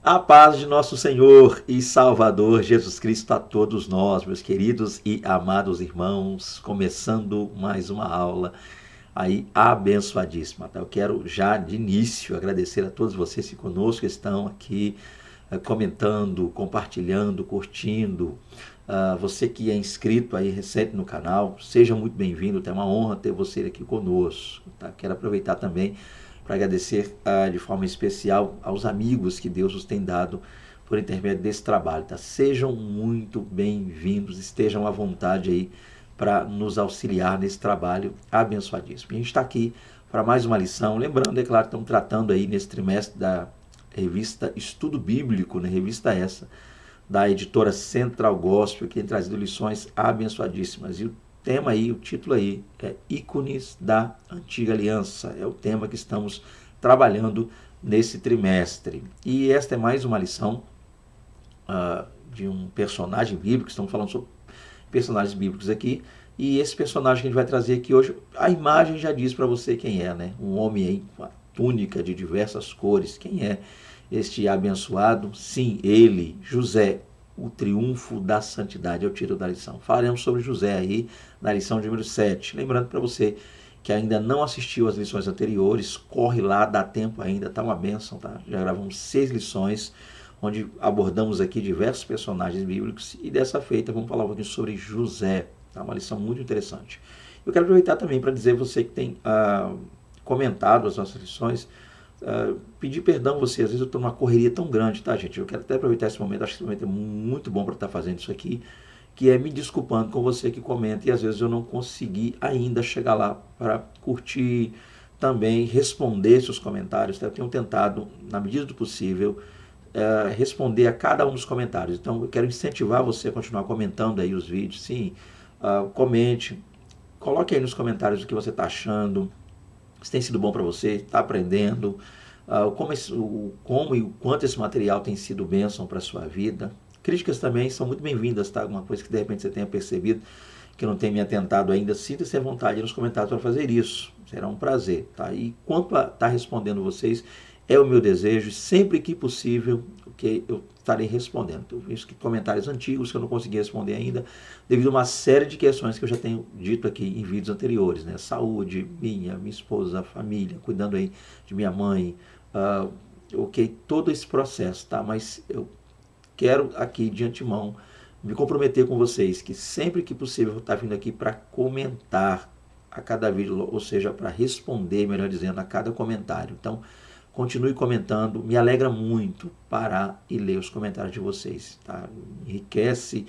A paz de nosso Senhor e Salvador Jesus Cristo a todos nós, meus queridos e amados irmãos, começando mais uma aula aí abençoadíssima. Eu quero já de início agradecer a todos vocês que conosco estão aqui comentando, compartilhando, curtindo. Você que é inscrito aí recente no canal, seja muito bem-vindo, é uma honra ter você aqui conosco. Tá? Quero aproveitar também para agradecer de forma especial aos amigos que Deus nos tem dado por intermédio desse trabalho. Tá? Sejam muito bem-vindos, estejam à vontade aí para nos auxiliar nesse trabalho abençoadíssimo. E a gente está aqui para mais uma lição, lembrando, é claro, estamos tratando aí nesse trimestre da revista Estudo Bíblico, né? Revista essa, da editora Central Gospel, que tem trazido lições abençoadíssimas. E o tema aí, o título aí, é Ícones da Antiga Aliança. É o tema que estamos trabalhando nesse trimestre. E esta é mais uma lição de um personagem bíblico. Estamos falando sobre personagens bíblicos aqui. E esse personagem que a gente vai trazer aqui hoje, a imagem já diz para você quem é, né? Um homem aí com a túnica de diversas cores. Quem é este abençoado? Sim, ele, José, o triunfo da santidade, é o título da lição. Falaremos sobre José aí na lição de número 7. Lembrando para você que ainda não assistiu às lições anteriores, corre lá, dá tempo ainda, tá uma bênção, tá? Já gravamos 6 lições, onde abordamos aqui diversos personagens bíblicos e dessa feita vamos falar um pouquinho sobre José. Tá? Uma lição muito interessante. Eu quero aproveitar também para dizer a você que tem comentado as nossas lições, pedir perdão a você, às vezes eu estou numa correria tão grande, tá, gente? Eu quero até aproveitar esse momento, acho que esse momento é muito bom para estar fazendo isso aqui, que é me desculpando com você que comenta e às vezes eu não consegui ainda chegar lá para curtir, também responder seus comentários. Tá? Eu tenho tentado, na medida do possível, responder a cada um dos comentários. Então eu quero incentivar você a continuar comentando aí os vídeos, sim, comente, coloque aí nos comentários o que você está achando, se tem sido bom para você, está aprendendo, como e o quanto esse material tem sido bênção para a sua vida. Críticas também são muito bem-vindas, tá? Alguma coisa que de repente você tenha percebido que não tem me atentado ainda, sinta-se à vontade nos comentários para fazer isso. Será um prazer, tá? E quanto a estar respondendo vocês, é o meu desejo, sempre que possível, que eu estarei respondendo. Eu vejo que comentários antigos que eu não consegui responder ainda, devido a uma série de questões que eu já tenho dito aqui em vídeos anteriores, né? Saúde, minha esposa, família, cuidando aí de minha mãe, ok, todo esse processo, tá? Mas eu quero aqui de antemão me comprometer com vocês que sempre que possível eu vou estar vindo aqui para comentar a cada vídeo, ou seja, para responder, melhor dizendo, a cada comentário. Então, continue comentando, me alegra muito parar e ler os comentários de vocês, tá? Enriquece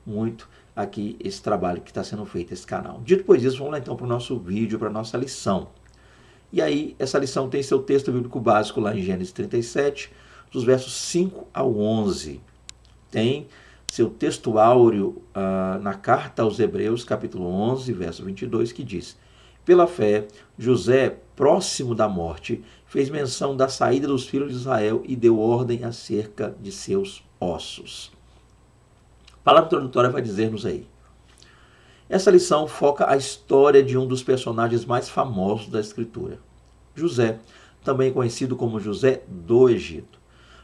muito aqui esse trabalho que está sendo feito, esse canal. Dito depois disso, vamos lá então para o nosso vídeo, para a nossa lição. E aí, essa lição tem seu texto bíblico básico lá em Gênesis 37, dos versos 5 ao 11. Tem seu texto áureo na carta aos Hebreus, capítulo 11, verso 22, que diz: pela fé, José, próximo da morte, fez menção da saída dos filhos de Israel e deu ordem acerca de seus ossos. A palavra introdutória vai dizer-nos aí. Essa lição foca a história de um dos personagens mais famosos da Escritura, José, também conhecido como José do Egito.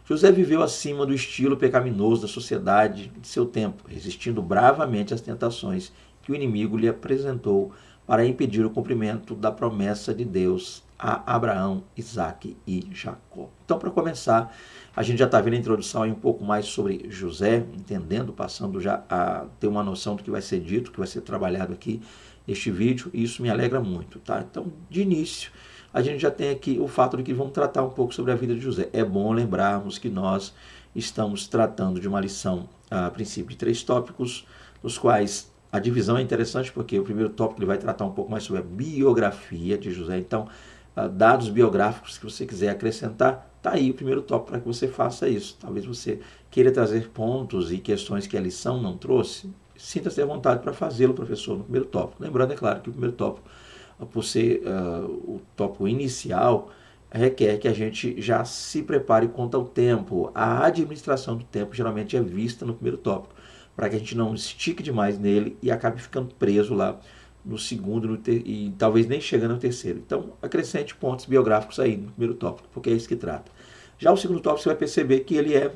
José viveu acima do estilo pecaminoso da sociedade de seu tempo, resistindo bravamente às tentações que o inimigo lhe apresentou para impedir o cumprimento da promessa de Deus a Abraão, Isaque e Jacó. Então, para começar, a gente já está vendo a introdução aí um pouco mais sobre José, entendendo, passando já a ter uma noção do que vai ser dito, que vai ser trabalhado aqui neste vídeo, e isso me alegra muito, tá? Então, de início, a gente já tem aqui o fato de que vamos tratar um pouco sobre a vida de José. É bom lembrarmos que nós estamos tratando de uma lição, a princípio, de 3 tópicos, nos quais a divisão é interessante porque o primeiro tópico ele vai tratar um pouco mais sobre a biografia de José. Então, dados biográficos que você quiser acrescentar, está aí o primeiro tópico para que você faça isso. Talvez você queira trazer pontos e questões que a lição não trouxe. Sinta-se à vontade para fazê-lo, professor, no primeiro tópico. Lembrando, é claro, que o primeiro tópico, por ser o tópico inicial, requer que a gente já se prepare quanto ao tempo. A administração do tempo geralmente é vista no primeiro tópico, para que a gente não estique demais nele e acabe ficando preso lá no segundo e talvez nem chegando ao terceiro. Então, acrescente pontos biográficos aí no primeiro tópico, porque é isso que trata. Já o segundo tópico você vai perceber que ele é,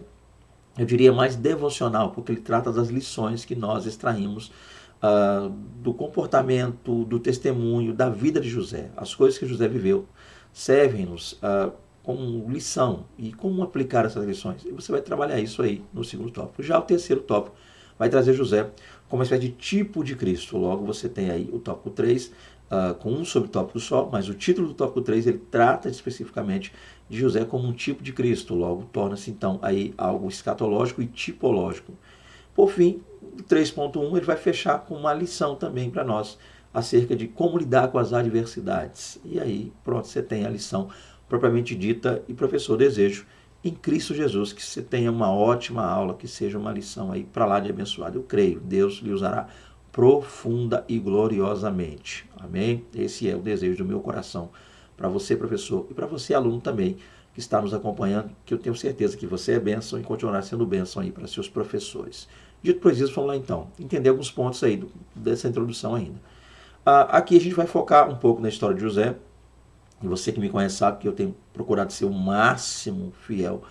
eu diria, mais devocional, porque ele trata das lições que nós extraímos do comportamento, do testemunho, da vida de José. As coisas que José viveu servem-nos como lição e como aplicar essas lições. E você vai trabalhar isso aí no segundo tópico. Já o terceiro tópico vai trazer José como uma espécie de tipo de Cristo. Logo você tem aí o tópico 3, com um subtópico só, mas o título do tópico 3 ele trata especificamente de José como um tipo de Cristo. Logo torna-se então aí algo escatológico e tipológico. Por fim, o 3.1 ele vai fechar com uma lição também para nós acerca de como lidar com as adversidades. E aí, pronto, você tem a lição propriamente dita. E professor, desejo em Cristo Jesus que você tenha uma ótima aula, que seja uma lição aí para lá de abençoado. Eu creio, Deus lhe usará profunda e gloriosamente. Amém? Esse é o desejo do meu coração para você, professor, e para você, aluno também, que está nos acompanhando, que eu tenho certeza que você é bênção e continuará sendo bênção aí para seus professores. Dito por isso, vamos lá então, entender alguns pontos aí dessa introdução ainda. Aqui a gente vai focar um pouco na história de José, e você que me conhece sabe que eu tenho procurado ser o máximo fiel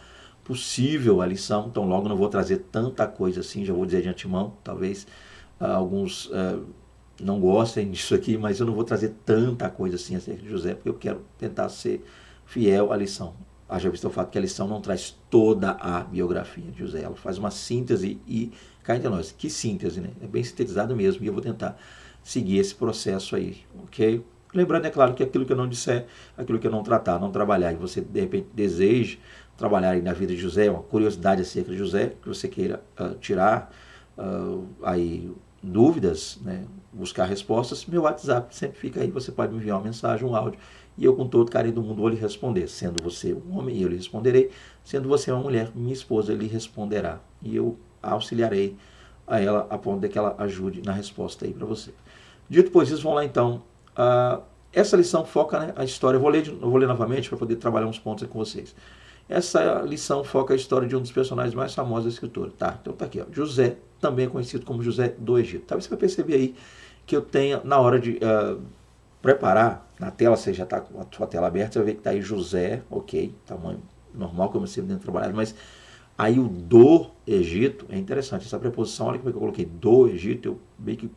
possível à lição, então logo não vou trazer tanta coisa assim, já vou dizer de antemão, talvez alguns não gostem disso aqui, mas eu não vou trazer tanta coisa assim acerca de José, porque eu quero tentar ser fiel à lição. Haja visto o fato que a lição não traz toda a biografia de José, ela faz uma síntese e cá entre nós, que síntese, né? É bem sintetizado mesmo e eu vou tentar seguir esse processo aí, ok? Lembrando, é claro, que aquilo que eu não disser, aquilo que eu não tratar, não trabalhar, e você de repente deseja trabalhar aí na vida de José, uma curiosidade acerca de José, que você queira tirar aí dúvidas, né, buscar respostas, meu WhatsApp sempre fica aí, você pode me enviar uma mensagem, um áudio, e eu com todo carinho do mundo vou lhe responder. Sendo você um homem, eu lhe responderei. Sendo você uma mulher, minha esposa lhe responderá. E eu auxiliarei a ela a ponto de que ela ajude na resposta aí para você. Dito pois isso, vamos lá então. Essa lição foca, né, a história, eu vou ler novamente para poder trabalhar uns pontos aí com vocês. Essa lição foca a história de um dos personagens mais famosos da escritura. Tá? Então tá aqui, ó. José, também conhecido como José do Egito. Talvez você vai perceber aí que eu tenha, na hora de preparar, na tela, você já está com a sua tela aberta, você vai ver que está aí José, ok, tamanho normal, como eu sempre tenho trabalhado, mas aí o do Egito, é interessante, essa preposição, olha como é que eu coloquei do Egito, eu meio que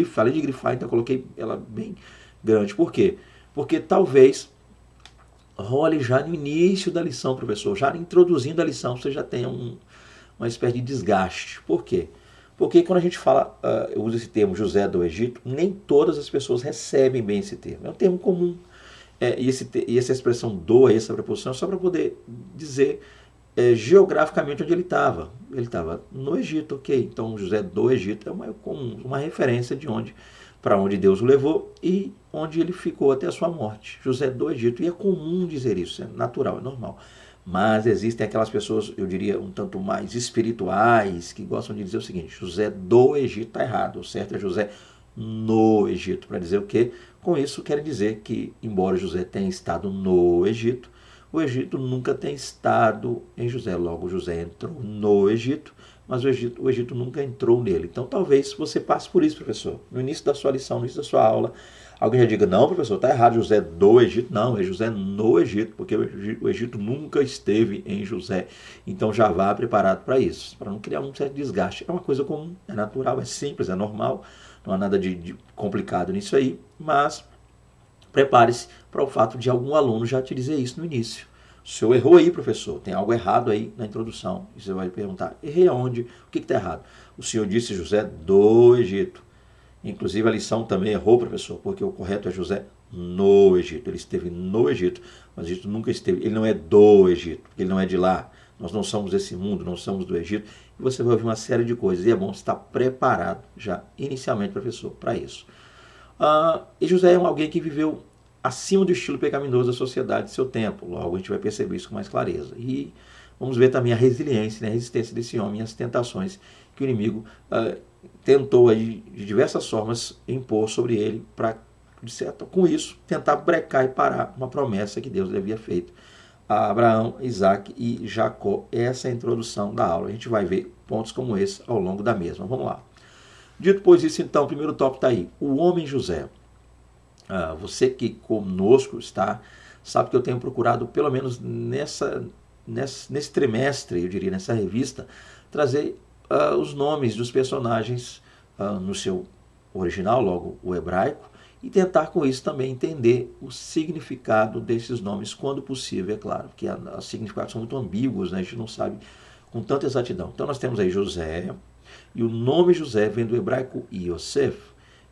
falei de grifar, então eu coloquei ela bem grande. Por quê? Porque talvez role já no início da lição, professor, já introduzindo a lição, você já tenha uma espécie de desgaste. Por quê? Porque quando a gente fala, eu uso esse termo José do Egito, nem todas as pessoas recebem bem esse termo. É um termo comum. E essa expressão do, essa preposição, é só para poder dizer geograficamente onde ele estava. Ele estava no Egito, ok? Então José do Egito é uma referência de para onde Deus o levou e onde ele ficou até a sua morte. José do Egito. E é comum dizer isso, é natural, é normal. Mas existem aquelas pessoas, eu diria, um tanto mais espirituais, que gostam de dizer o seguinte: José do Egito está errado, o certo é José no Egito. Para dizer o quê? Com isso, quer dizer que, embora José tenha estado no Egito, o Egito nunca tem estado em José. Logo, José entrou no Egito, mas o Egito nunca entrou nele. Então, talvez você passe por isso, professor. No início da sua lição, no início da sua aula, alguém já diga: não, professor, está errado, José do Egito. Não, é José no Egito, porque o Egito nunca esteve em José. Então já vá preparado para isso, para não criar um certo desgaste. É uma coisa comum, é natural, é simples, é normal, não há nada de complicado nisso aí, mas prepare-se para o fato de algum aluno já te dizer isso no início. O senhor errou aí, professor, tem algo errado aí na introdução. E você vai perguntar: errei aonde? O que está errado? O senhor disse José do Egito. Inclusive a lição também errou, professor, porque o correto é José no Egito. Ele esteve no Egito, mas o Egito nunca esteve. Ele não é do Egito, ele não é de lá. Nós não somos desse mundo, não somos do Egito. E você vai ouvir uma série de coisas. E é bom estar preparado já, inicialmente, professor, para isso. E José é alguém que viveu acima do estilo pecaminoso da sociedade de seu tempo. Logo a gente vai perceber isso com mais clareza. E vamos ver também a resiliência, né, a resistência desse homem e as tentações que o inimigo tentou aí, de diversas formas, impor sobre ele para, com isso, tentar brecar e parar uma promessa que Deus lhe havia feito a Abraão, Isaac e Jacó. Essa é a introdução da aula. A gente vai ver pontos como esse ao longo da mesma. Vamos lá. Dito pois isso, então, o primeiro tópico está aí: o homem José. Você que conosco está, sabe que eu tenho procurado, pelo menos nesse trimestre, eu diria, nessa revista, trazer os nomes dos personagens no seu original, logo o hebraico, e tentar com isso também entender o significado desses nomes, quando possível, é claro, porque os significados são muito ambíguos, né? A gente não sabe com tanta exatidão. Então nós temos aí José, e o nome José vem do hebraico Yosef,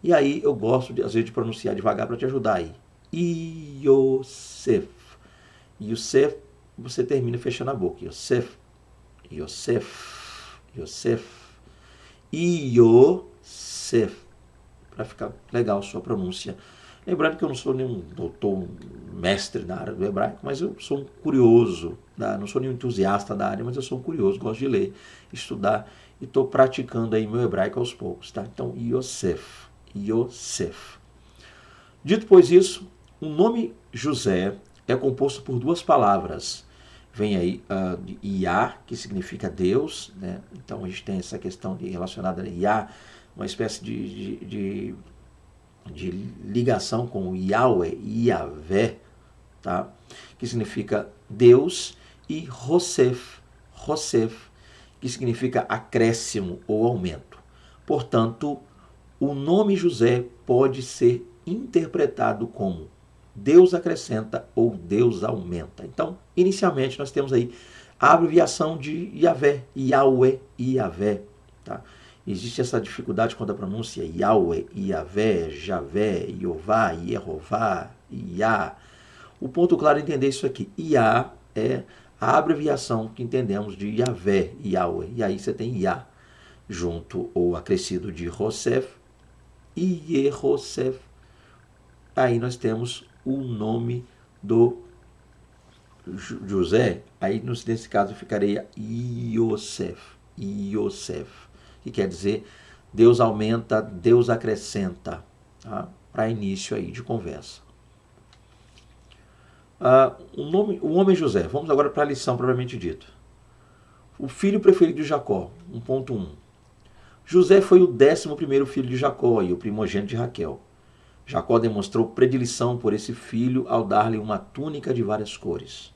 e aí eu gosto, às vezes, de pronunciar devagar para te ajudar aí. Yosef. Yosef, você termina fechando a boca. Yosef, Yosef, Yosef, Yosef, para ficar legal a sua pronúncia. Lembrando que eu não sou nenhum doutor, mestre na área do hebraico, mas eu sou um curioso, não sou nenhum entusiasta da área, mas eu sou um curioso, gosto de ler, estudar, e estou praticando aí meu hebraico aos poucos. Tá? Então, Yosef, Yosef. Dito pois isso, o nome José é composto por duas palavras. Vem aí de Iá, que significa Deus, né? Então a gente tem essa questão relacionada a Iá, uma espécie de ligação com o Yahweh, Yahvé, tá? Que significa Deus, e Rosef, Rosef, que significa acréscimo ou aumento. Portanto, o nome José pode ser interpretado como Deus acrescenta ou Deus aumenta. Então, inicialmente, nós temos aí a abreviação de Yahvé, Yahweh, Yahvé. Tá? Existe essa dificuldade quando a pronúncia Yahweh, Yahvé, Javé, Iová, Yehová, Iá. O ponto claro é entender isso aqui. Iá é a abreviação que entendemos de Yahvé, Yahweh. E aí você tem Iá junto ou acrescido de Rosef e Yehosef. Aí nós temos o nome do José. Aí nesse caso ficaria Yosef, Yosef, que quer dizer Deus aumenta, Deus acrescenta, tá? Para início aí de conversa. O homem José. Vamos agora para a lição propriamente dita. O filho preferido de Jacó, 1.1. José foi o 11º filho de Jacó e o primogênito de Raquel. Jacó demonstrou predileção por esse filho ao dar-lhe uma túnica de várias cores.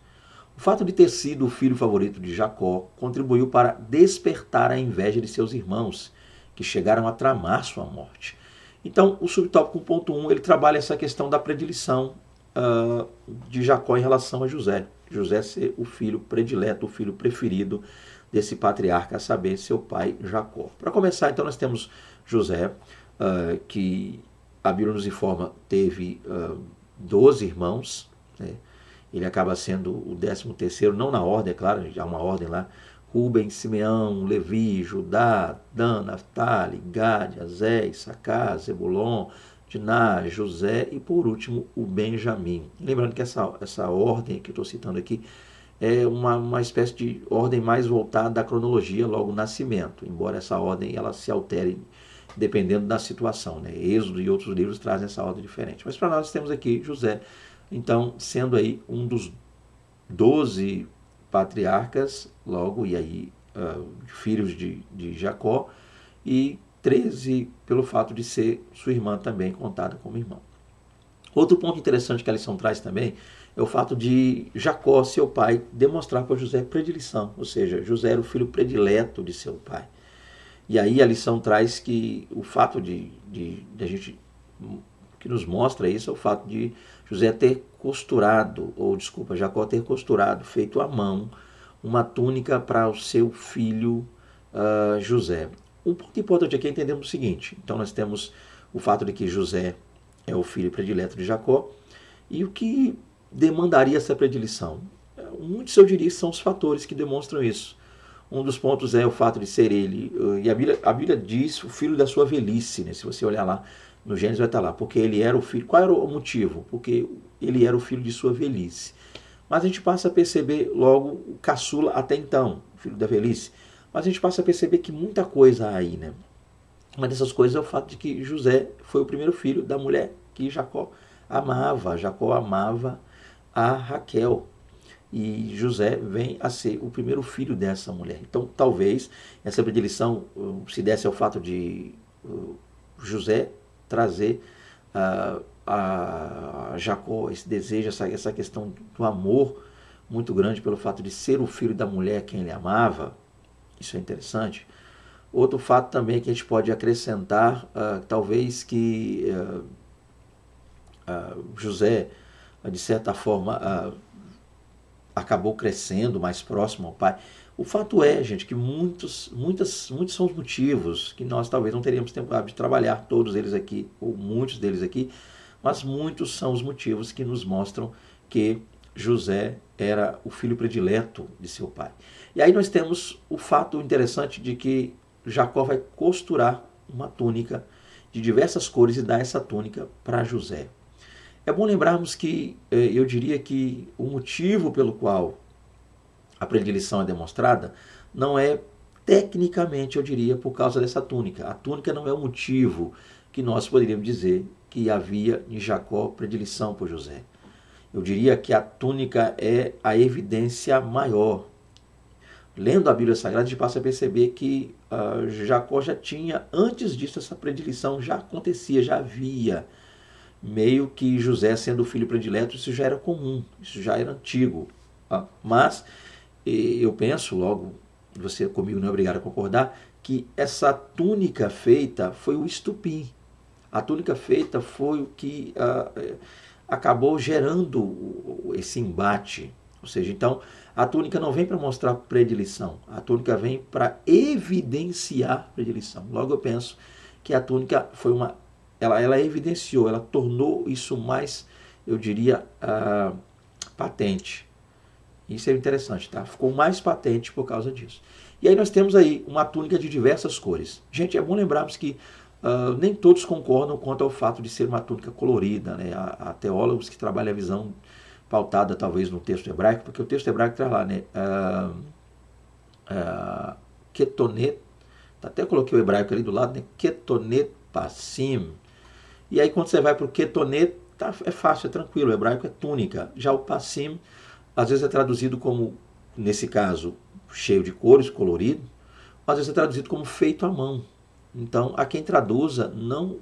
O fato de ter sido o filho favorito de Jacó contribuiu para despertar a inveja de seus irmãos, que chegaram a tramar sua morte. Então, o subtópico 1.1 ele trabalha essa questão da predileção de Jacó em relação a José. José ser o filho predileto, o filho preferido desse patriarca, a saber, seu pai Jacó. Para começar, então, nós temos José, que a Bíblia nos informa teve 12 irmãos, né? Ele acaba sendo o 13º, não na ordem, é claro, já há uma ordem lá. Ruben, Simeão, Levi, Judá, Dan, Naftali, Gad, Azé, Issacar, Zebulon, Diná, José e, por último, o Benjamim. Lembrando que essa ordem que eu estou citando aqui é uma espécie de ordem mais voltada da cronologia, logo o nascimento, embora essa ordem ela se altere dependendo da situação. Né? Êxodo e outros livros trazem essa ordem diferente. Mas para nós temos aqui José, então, sendo aí um dos 12 patriarcas, logo, e aí filhos de Jacó, e 13 pelo fato de ser sua irmã também contada como irmã. Outro ponto interessante que a lição traz também é o fato de Jacó, seu pai, demonstrar para José predileção, ou seja, José era o filho predileto de seu pai. E aí a lição traz que o fato de a gente, que nos mostra isso, é o fato de José ter costurado, Jacó ter costurado, feito à mão, uma túnica para o seu filho José. Um ponto importante aqui é entendermos o seguinte, então nós temos o fato de que José é o filho predileto de Jacó, e o que demandaria essa predileção? Muitos eu diria são os fatores que demonstram isso. Um dos pontos é o fato de ser ele, e a Bíblia diz o filho da sua velhice, né? Se você olhar lá no Gênesis vai estar lá, porque ele era o filho. Qual era o motivo? Porque ele era o filho de sua velhice. Mas a gente passa a perceber logo o caçula até então, o filho da velhice. Mas a gente passa a perceber que muita coisa há aí, né? Uma dessas coisas é o fato de que José foi o primeiro filho da mulher que Jacó amava. Jacó amava a Raquel. E José vem a ser o primeiro filho dessa mulher. Então, talvez essa predileção se desse ao fato de José trazer a Jacó esse desejo, essa questão do amor muito grande pelo fato de ser o filho da mulher quem ele amava. Isso é interessante. Outro fato também que a gente pode acrescentar, talvez que José, de certa forma, acabou crescendo mais próximo ao pai. O fato é, gente, que muitos são os motivos que nós talvez não teríamos tempo de trabalhar todos eles aqui, ou muitos deles aqui, mas muitos são os motivos que nos mostram que José era o filho predileto de seu pai. E aí nós temos o fato interessante de que Jacó vai costurar uma túnica de diversas cores e dar essa túnica para José. É bom lembrarmos que eu diria que o motivo pelo qual a predileção é demonstrada não é tecnicamente, eu diria, por causa dessa túnica. A túnica não é o motivo que nós poderíamos dizer que havia em Jacó predileção por José. Eu diria que a túnica é a evidência maior. Lendo a Bíblia Sagrada, a gente passa a perceber que Jacó já tinha, antes disso, essa predileção já acontecia, já havia. Meio que José sendo o filho predileto, isso já era comum, isso já era antigo. Mas eu penso, logo, você comigo não é obrigado a concordar, que essa túnica feita foi o estupim. A túnica feita foi o que acabou gerando esse embate. Ou seja, então, a túnica não vem para mostrar predileção, a túnica vem para evidenciar predileção. Logo eu penso que a túnica foi ela evidenciou, ela tornou isso mais, eu diria, patente. Isso é interessante, tá? Ficou mais patente por causa disso. E aí nós temos aí uma túnica de diversas cores. Gente, é bom lembrarmos que nem todos concordam quanto ao fato de ser uma túnica colorida, né? Há teólogos que trabalham a visão pautada talvez no texto hebraico, porque o texto hebraico traz lá, né? Ketonet, até coloquei o hebraico ali do lado, né? Ketonet passim. E aí quando você vai para o ketonet, é fácil, é tranquilo, o hebraico é túnica. Já o passim, às vezes é traduzido como, nesse caso, cheio de cores, colorido, às vezes é traduzido como feito à mão. Então, há quem traduza não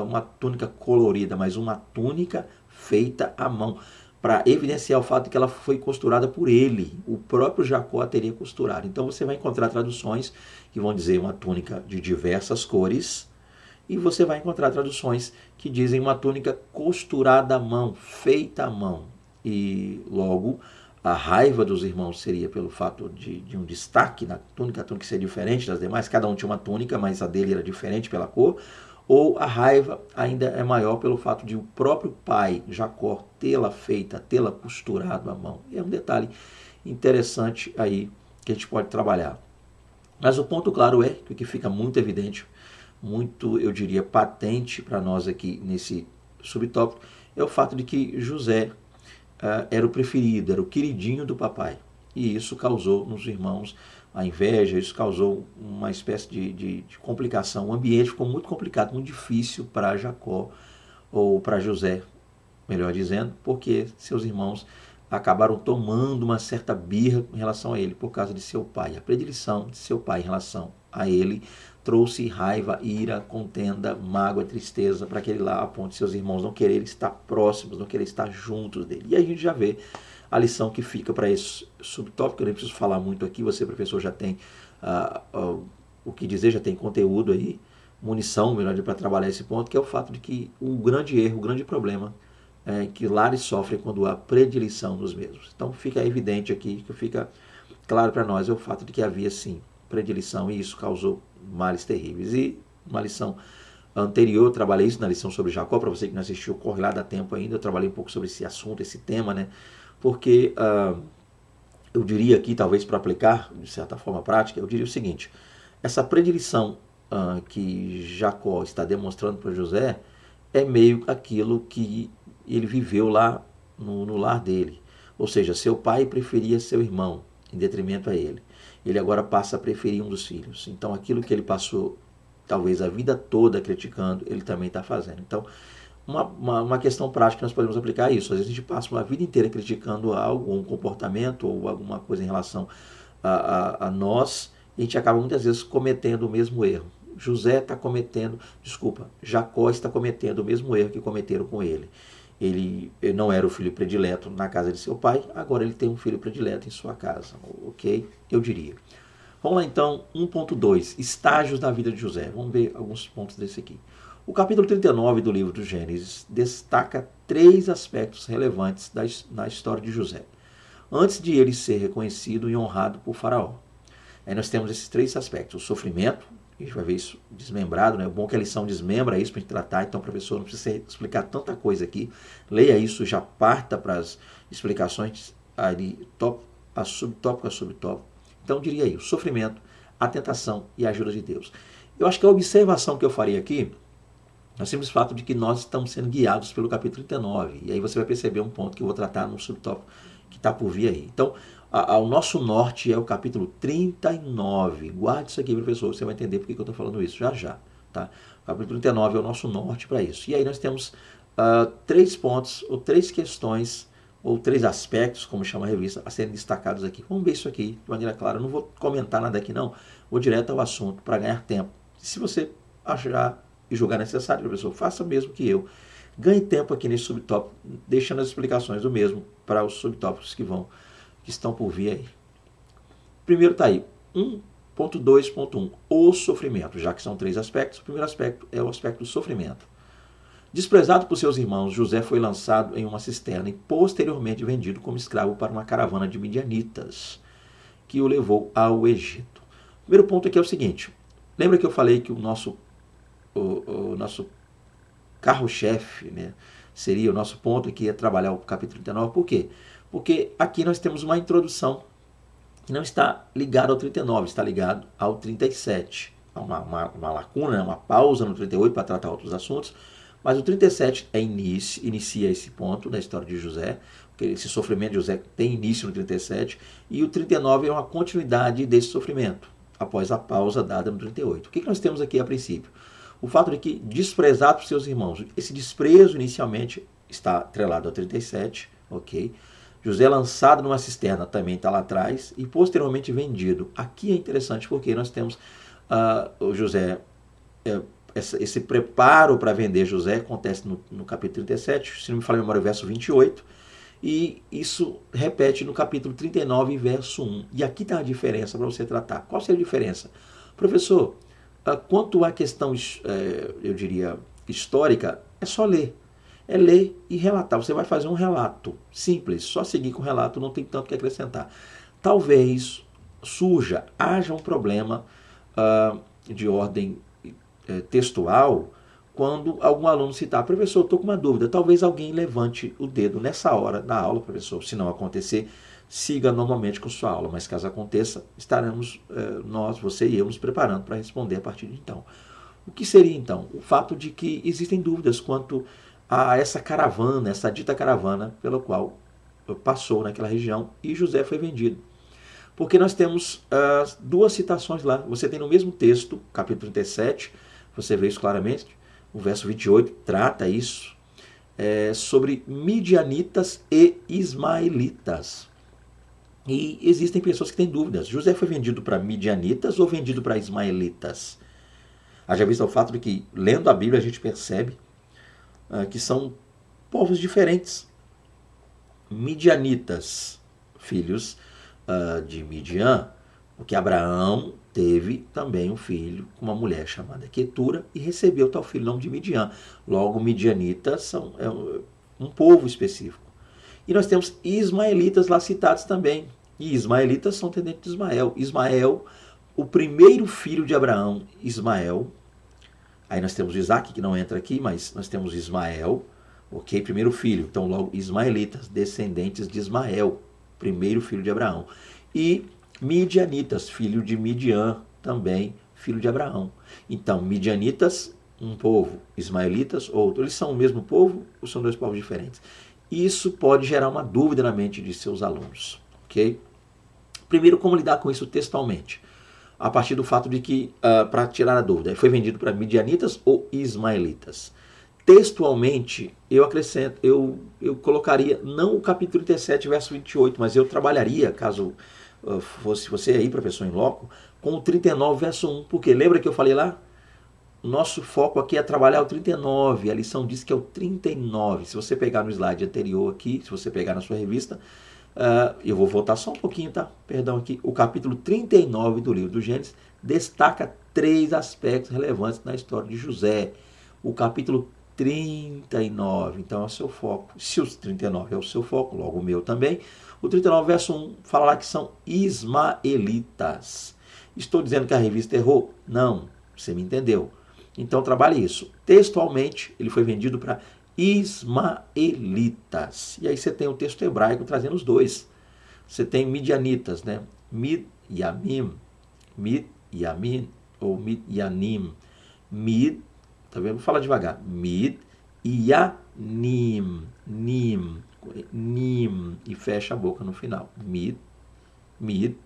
uma túnica colorida, mas uma túnica feita à mão, para evidenciar o fato de que ela foi costurada por ele. O próprio Jacó a teria costurado. Então, você vai encontrar traduções que vão dizer uma túnica de diversas cores, e você vai encontrar traduções que dizem uma túnica costurada à mão, feita à mão. E logo a raiva dos irmãos seria pelo fato de um destaque na túnica, a túnica ser diferente das demais, cada um tinha uma túnica, mas a dele era diferente pela cor, ou a raiva ainda é maior pelo fato de o próprio pai, Jacó, tê-la feita, tê-la costurado à mão. É um detalhe interessante aí que a gente pode trabalhar. Mas o ponto claro é, que o que fica muito evidente, muito, eu diria, patente para nós aqui nesse subtópico, é o fato de que José era o preferido, era o queridinho do papai. E isso causou nos irmãos a inveja, isso causou uma espécie de complicação. O ambiente ficou muito complicado, muito difícil para Jacó, ou para José, melhor dizendo, porque seus irmãos acabaram tomando uma certa birra em relação a ele, por causa de seu pai. A predileção de seu pai em relação a ele trouxe raiva, ira, contenda, mágoa, tristeza para aquele lá, a ponto de seus irmãos não quererem estar próximos, não quererem estar juntos dele. E aí a gente já vê a lição que fica para esse subtópico. Eu nem preciso falar muito aqui, você, professor, já tem o que dizer, já tem conteúdo aí, munição, melhor, para trabalhar esse ponto, que é o fato de que o grande erro, o grande problema que lares sofrem quando há predileção nos mesmos. Então fica evidente aqui, que fica claro para nós, é o fato de que havia sim predileção, e isso causou males terríveis. E uma lição anterior, eu trabalhei isso na lição sobre Jacó, para você que não assistiu, corre lá, dá tempo ainda, eu trabalhei um pouco sobre esse assunto, esse tema, né? Porque eu diria aqui, talvez para aplicar de certa forma prática, eu diria o seguinte: essa predileção que Jacó está demonstrando para José é meio aquilo que ele viveu lá no lar dele. Ou seja, seu pai preferia seu irmão em detrimento a ele. Ele agora passa a preferir um dos filhos. Então aquilo que ele passou talvez a vida toda criticando, ele também está fazendo. Então, uma questão prática nós podemos aplicar a isso. Às vezes a gente passa uma vida inteira criticando algo, um comportamento ou alguma coisa em relação a nós, e a gente acaba muitas vezes cometendo o mesmo erro. Jacó está cometendo o mesmo erro que cometeram com ele. ele não era o filho predileto na casa de seu pai, agora ele tem um filho predileto em sua casa, ok? Eu diria. Vamos lá então, 1.2, estágios da vida de José. Vamos ver alguns pontos desse aqui. O capítulo 39 do livro do Gênesis destaca 3 aspectos relevantes na história de José, antes de ele ser reconhecido e honrado por Faraó. Aí nós temos esses 3 aspectos: o sofrimento, a gente vai ver isso desmembrado, né? É bom que a lição desmembra isso para a gente tratar, então, professor, não precisa explicar tanta coisa aqui. Leia isso, já parta para as explicações ali, subtópico a subtópico. Então, eu diria aí, o sofrimento, a tentação e a ajuda de Deus. Eu acho que a observação que eu faria aqui é o simples fato de que nós estamos sendo guiados pelo capítulo 39. E aí você vai perceber um ponto que eu vou tratar no subtópico que está por vir aí. Então, o nosso norte é o capítulo 39. Guarde isso aqui, professor, você vai entender por que eu estou falando isso já já. Tá? O capítulo 39 é o nosso norte para isso. E aí nós temos 3 pontos, ou 3 questões, ou 3 aspectos, como chama a revista, a serem destacados aqui. Vamos ver isso aqui de maneira clara. Eu não vou comentar nada aqui não, vou direto ao assunto para ganhar tempo. Se você achar e julgar necessário, professor, faça mesmo que eu. Ganhe tempo aqui nesse subtópico, deixando as explicações do mesmo para os subtópicos que estão por vir aí. Primeiro está aí, 1.2.1, o sofrimento, já que são 3 aspectos. O primeiro aspecto é o aspecto do sofrimento. Desprezado por seus irmãos, José foi lançado em uma cisterna e posteriormente vendido como escravo para uma caravana de midianitas, que o levou ao Egito. O primeiro ponto aqui é o seguinte: lembra que eu falei que o nosso carro-chefe, né, seria o nosso ponto aqui, é trabalhar o capítulo 39. Por quê? Porque aqui nós temos uma introdução que não está ligada ao 39, está ligado ao 37. Há uma lacuna, uma pausa no 38 para tratar outros assuntos, mas o 37 inicia esse ponto da história de José, porque esse sofrimento de José tem início no 37, e o 39 é uma continuidade desse sofrimento, após a pausa dada no 38. O que nós temos aqui a princípio? O fato de que, desprezado por seus irmãos, esse desprezo inicialmente está atrelado ao 37, ok? José lançado numa cisterna também está lá atrás e posteriormente vendido. Aqui é interessante porque nós temos o José, esse preparo para vender José acontece no capítulo 37, se não me falha a memória, o verso 28, e isso repete no capítulo 39, verso 1. E aqui está a diferença para você tratar. Qual seria a diferença? Professor, quanto à questão, eu diria, histórica, é só ler. É ler e relatar. Você vai fazer um relato simples, só seguir com o relato, não tem tanto que acrescentar. Talvez haja um problema de ordem textual quando algum aluno citar: professor, estou com uma dúvida, talvez alguém levante o dedo nessa hora da aula, professor. Se não acontecer, siga normalmente com sua aula, mas caso aconteça, estaremos nós, você e eu, nos preparando para responder a partir de então. O que seria então? O fato de que existem dúvidas quanto a essa caravana, essa dita caravana pela qual passou naquela região e José foi vendido. Porque nós temos 2 citações lá. Você tem no mesmo texto, capítulo 37, você vê isso claramente, o verso 28 trata isso, sobre midianitas e ismaelitas. E existem pessoas que têm dúvidas. José foi vendido para midianitas ou vendido para ismaelitas? Haja visto o fato de que, lendo a Bíblia, a gente percebe que são povos diferentes. Midianitas, filhos de Midian, porque Abraão teve também um filho com uma mulher chamada Quetura e recebeu tal filho, nome de Midian. Logo, midianitas são um povo específico. E nós temos ismaelitas lá citados também. E ismaelitas são descendentes de Ismael. Ismael, o primeiro filho de Abraão, Ismael. Aí nós temos Isaac, que não entra aqui, mas nós temos Ismael, ok? Primeiro filho. Então, logo, ismaelitas, descendentes de Ismael, primeiro filho de Abraão. E midianitas, filho de Midian, também filho de Abraão. Então, midianitas, um povo, ismaelitas, outro. Eles são o mesmo povo ou são 2 povos diferentes? Isso pode gerar uma dúvida na mente de seus alunos, ok? Primeiro, como lidar com isso textualmente? A partir do fato de que, para tirar a dúvida, foi vendido para midianitas ou ismaelitas? Textualmente, eu acrescento, eu colocaria, não o capítulo 37, verso 28, mas eu trabalharia, caso fosse você aí, professor em loco, com o 39, verso 1, porque lembra que eu falei lá? o nosso foco aqui é trabalhar o 39, a lição diz que é o 39. Se você pegar no slide anterior aqui, se você pegar na sua revista, eu vou voltar só um pouquinho, tá? Perdão aqui. O capítulo 39 do livro do Gênesis destaca 3 aspectos relevantes na história de José. O capítulo 39, então é o seu foco. Se o 39 é o seu foco, logo o meu também. O 39, verso 1, fala lá que são ismaelitas. Estou dizendo que a revista errou? Não, você me entendeu. Então trabalhe isso. Textualmente, ele foi vendido para ismaelitas. E aí você tem o texto hebraico trazendo os dois. Você tem midianitas, né? Mid-Yamim, ou Mid-Yanim. Mid, tá vendo? Vou falar devagar. Mid-Yanim, Nim, e fecha a boca no final. Mid-Yanim.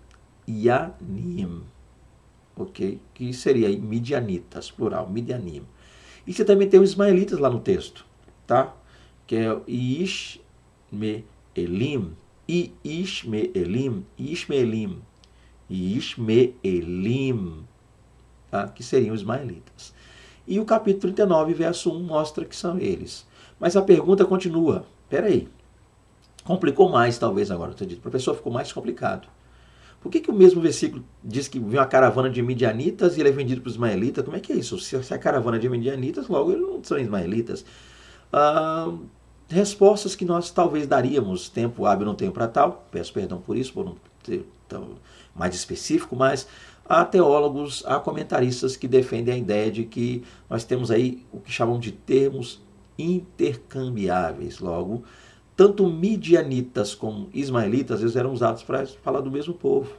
Ok? Que seria aí midianitas, plural, Midianim. E você também tem os ismaelitas lá no texto, tá? Que é Ishmeelim, Ishmeelim, tá? Que seriam os ismaelitas. E o capítulo 39, verso 1, mostra que são eles. Mas a pergunta continua. Peraí, complicou mais talvez agora, você diz. Professor, ficou mais complicado. Por que o mesmo versículo diz que vem uma caravana de midianitas e ele é vendido para os ismaelitas? Como é que é isso? Se a caravana é de midianitas, logo eles não são ismaelitas. Respostas que nós talvez daríamos, tempo hábil não tenho para tal, peço perdão por isso, por não ter tão mais específico, mas há teólogos, há comentaristas que defendem a ideia de que nós temos aí o que chamam de termos intercambiáveis. Logo, tanto midianitas como ismaelitas, eles eram usados para falar do mesmo povo.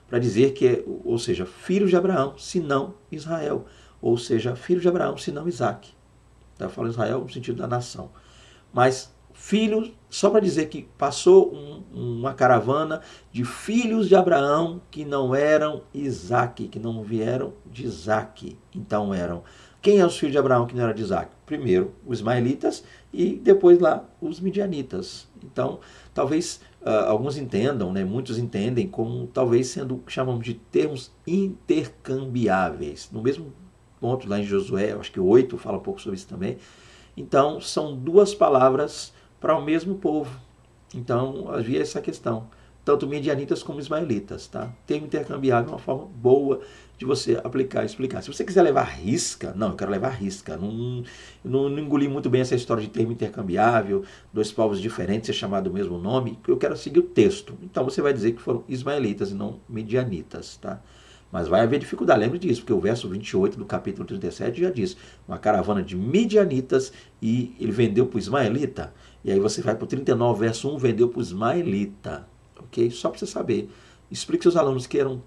Para dizer que, ou seja, filho de Abraão, se não Israel. Ou seja, filho de Abraão, se não Isaac. Eu falo Israel no sentido da nação. Mas filhos, só para dizer que passou uma caravana de filhos de Abraão que não eram Isaac, que não vieram de Isaac. Então eram... Quem é os filhos de Abraão que não era de Isaac? Primeiro, os ismaelitas e depois lá os midianitas. Então, talvez alguns entendam, né, muitos entendem como talvez sendo o que chamamos de termos intercambiáveis. No mesmo ponto lá em Josué, acho que 8 fala um pouco sobre isso também. Então, são 2 palavras para o mesmo povo. Então, havia essa questão. Tanto midianitas como ismaelitas, tá? Termo intercambiável é uma forma boa de você aplicar e explicar. Se você quiser levar risca, não, eu quero levar risca. Não engoli muito bem essa história de termo intercambiável, 2 povos diferentes ser chamado do mesmo nome. Eu quero seguir o texto. Então você vai dizer que foram ismaelitas e não midianitas, tá? Mas vai haver dificuldade, lembre disso, porque o verso 28 do capítulo 37 já diz, uma caravana de midianitas e ele vendeu para o ismaelita. E aí você vai para o 39, verso 1, vendeu para o ismaelita. Ok? Só para você saber. Explique seus alunos que eram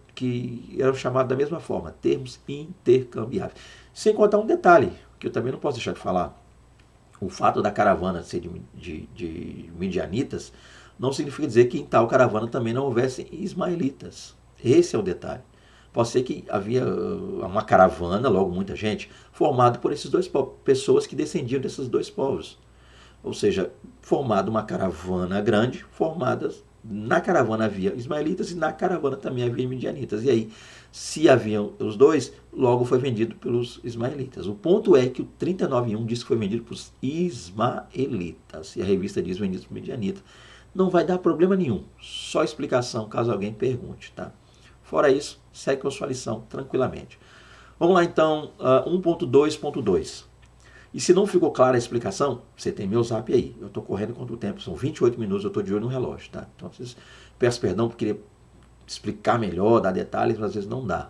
chamados da mesma forma, termos intercambiáveis. Sem contar um detalhe, que eu também não posso deixar de falar. O fato da caravana ser de midianitas não significa dizer que em tal caravana também não houvessem ismaelitas. Esse é o detalhe. Pode ser que havia uma caravana, logo muita gente, formada por esses 2 povos, pessoas que descendiam desses 2 povos. Ou seja, formada uma caravana grande, formadas, na caravana havia ismaelitas e na caravana também havia midianitas. E aí, se haviam os 2, logo foi vendido pelos ismaelitas. O ponto é que o 39:1 diz que foi vendido para os ismaelitas. E a revista diz vendido para os midianitas. Não vai dar problema nenhum. Só explicação caso alguém pergunte, tá? Fora isso, segue com a sua lição tranquilamente. Vamos lá então, 1.2.2. E se não ficou clara a explicação, você tem meu zap aí. Eu estou correndo contra o tempo, são 28 minutos, eu estou de olho no relógio, tá? Então, peço perdão por querer explicar melhor, dar detalhes, mas às vezes não dá.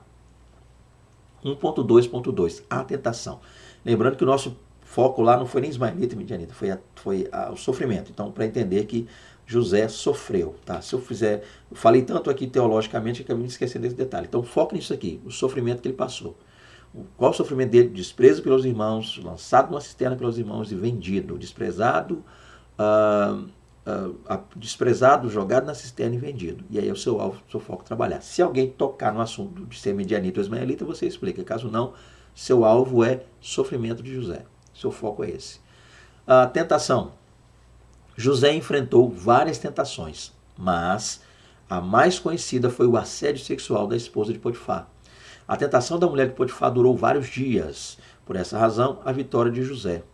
1.2.2, a tentação. Lembrando que o nosso foco lá não foi nem ismaelita e midianita, foi o sofrimento. Então, para entender que José sofreu, tá? Se eu falei tanto aqui teologicamente que acabei me esquecendo desse detalhe. Então, foco nisso aqui, o sofrimento que ele passou. Qual o sofrimento dele? Desprezo pelos irmãos, lançado numa cisterna pelos irmãos e vendido. Desprezado, jogado na cisterna e vendido. E aí é o seu alvo, o seu foco trabalhar. Se alguém tocar no assunto de ser midianita ou ismaelita, você explica. Caso não, seu alvo é sofrimento de José. Seu foco é esse. Tentação. José enfrentou várias tentações, mas a mais conhecida foi o assédio sexual da esposa de Potifar. A tentação da mulher de Potifar durou vários dias. Por essa razão, a vitória de José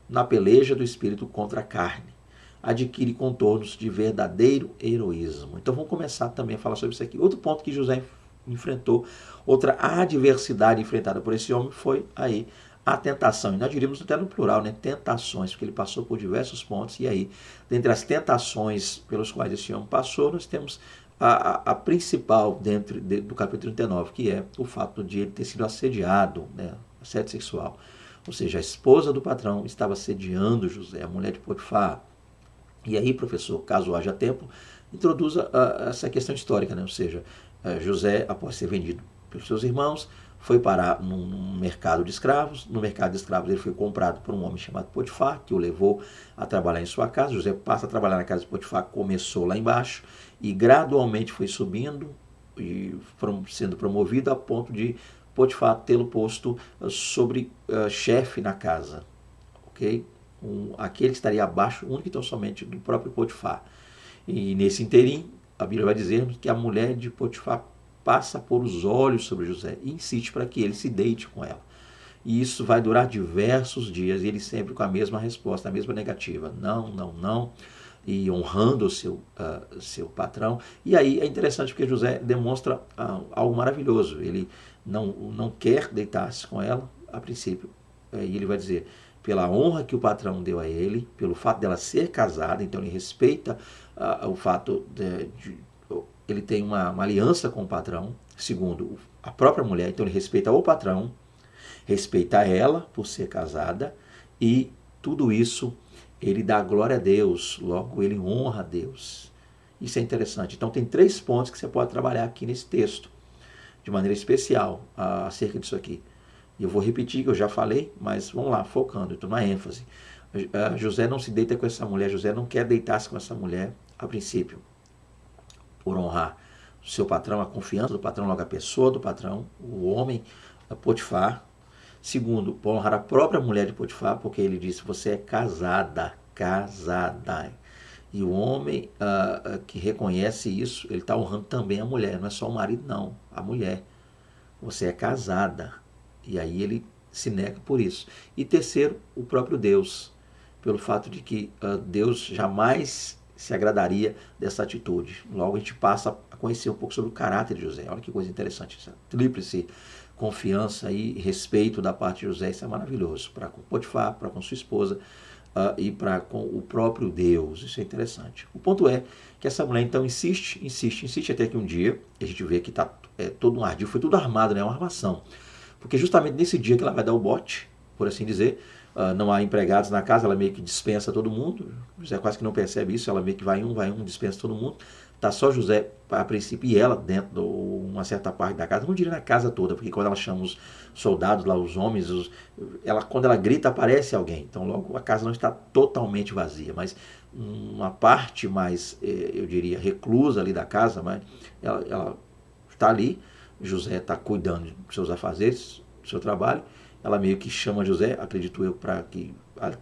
na peleja do espírito contra a carne adquire contornos de verdadeiro heroísmo. Então vamos começar também a falar sobre isso aqui. Outro ponto que José enfrentou, outra adversidade enfrentada por esse homem foi aí a tentação. E nós diríamos até no plural, né? Tentações, porque ele passou por diversos pontos. E aí, dentre as tentações pelos quais esse homem passou, nós temos a principal dentro do capítulo 39, que é o fato de ele ter sido assediado, né? Assédio sexual. Ou seja, a esposa do patrão estava assediando José, a mulher de Potifar. E aí, professor, caso haja tempo, introduza essa questão histórica, né? Ou seja, José, após ser vendido pelos seus irmãos, foi parar num mercado de escravos. No mercado de escravos ele foi comprado por um homem chamado Potifar, que o levou a trabalhar em sua casa. José passa a trabalhar na casa de Potifar, começou lá embaixo e gradualmente foi subindo e sendo promovido a ponto de Potifar tê-lo posto sobre chefe na casa, ok? Aquele que estaria abaixo, único e tão somente do próprio Potifar. E nesse interim, a Bíblia vai dizer que a mulher de Potifar passa a pôr os olhos sobre José e insiste para que ele se deite com ela. E isso vai durar diversos dias, e ele sempre com a mesma resposta, a mesma negativa. Não, não, não. E honrando o seu patrão. E aí é interessante porque José demonstra algo maravilhoso. Ele não quer deitar-se com ela, a princípio. E ele vai dizer, pela honra que o patrão deu a ele, pelo fato dela ser casada, então ele respeita o fato de ele tem uma aliança com o patrão. Segundo, a própria mulher, então ele respeita o patrão, respeita ela por ser casada, e tudo isso ele dá glória a Deus, logo ele honra a Deus. Isso é interessante. Então tem 3 pontos que você pode trabalhar aqui nesse texto, de maneira especial, acerca disso aqui. E eu vou repetir que eu já falei, mas vamos lá, focando, estou na ênfase. José não se deita com essa mulher, José não quer deitar-se com essa mulher, a princípio, por honrar o seu patrão, a confiança do patrão, logo a pessoa do patrão, o homem, Potifar. Segundo, por honrar a própria mulher de Potifar, porque ele disse, você é casada, casada. E o homem que reconhece isso, ele está honrando também a mulher, não é só o marido não, a mulher. Você é casada. E aí ele se nega por isso. E terceiro, o próprio Deus, pelo fato de que Deus jamais se agradaria dessa atitude. Logo a gente passa a conhecer um pouco sobre o caráter de José. Olha que coisa interessante, essa tríplice confiança e respeito da parte de José. Isso é maravilhoso, para com Potifar, para com sua esposa e para com o próprio Deus. Isso é interessante. O ponto é que essa mulher então insiste até que um dia a gente vê que está todo um ardil, foi tudo armado, né? Uma armação. Porque justamente nesse dia que ela vai dar o bote, por assim dizer, não há empregados na casa, ela meio que dispensa todo mundo. José quase que não percebe isso, ela meio que vai um, dispensa todo mundo. Tá só José, a princípio, e ela dentro de uma certa parte da casa. Não diria na casa toda, porque quando ela chama os soldados lá, os homens, quando ela grita, aparece alguém. Então logo a casa não está totalmente vazia, mas uma parte mais, eu diria, reclusa ali da casa, mas ela está ali. José está cuidando dos seus afazeres, do seu trabalho. Ela meio que chama José, acredito eu, para que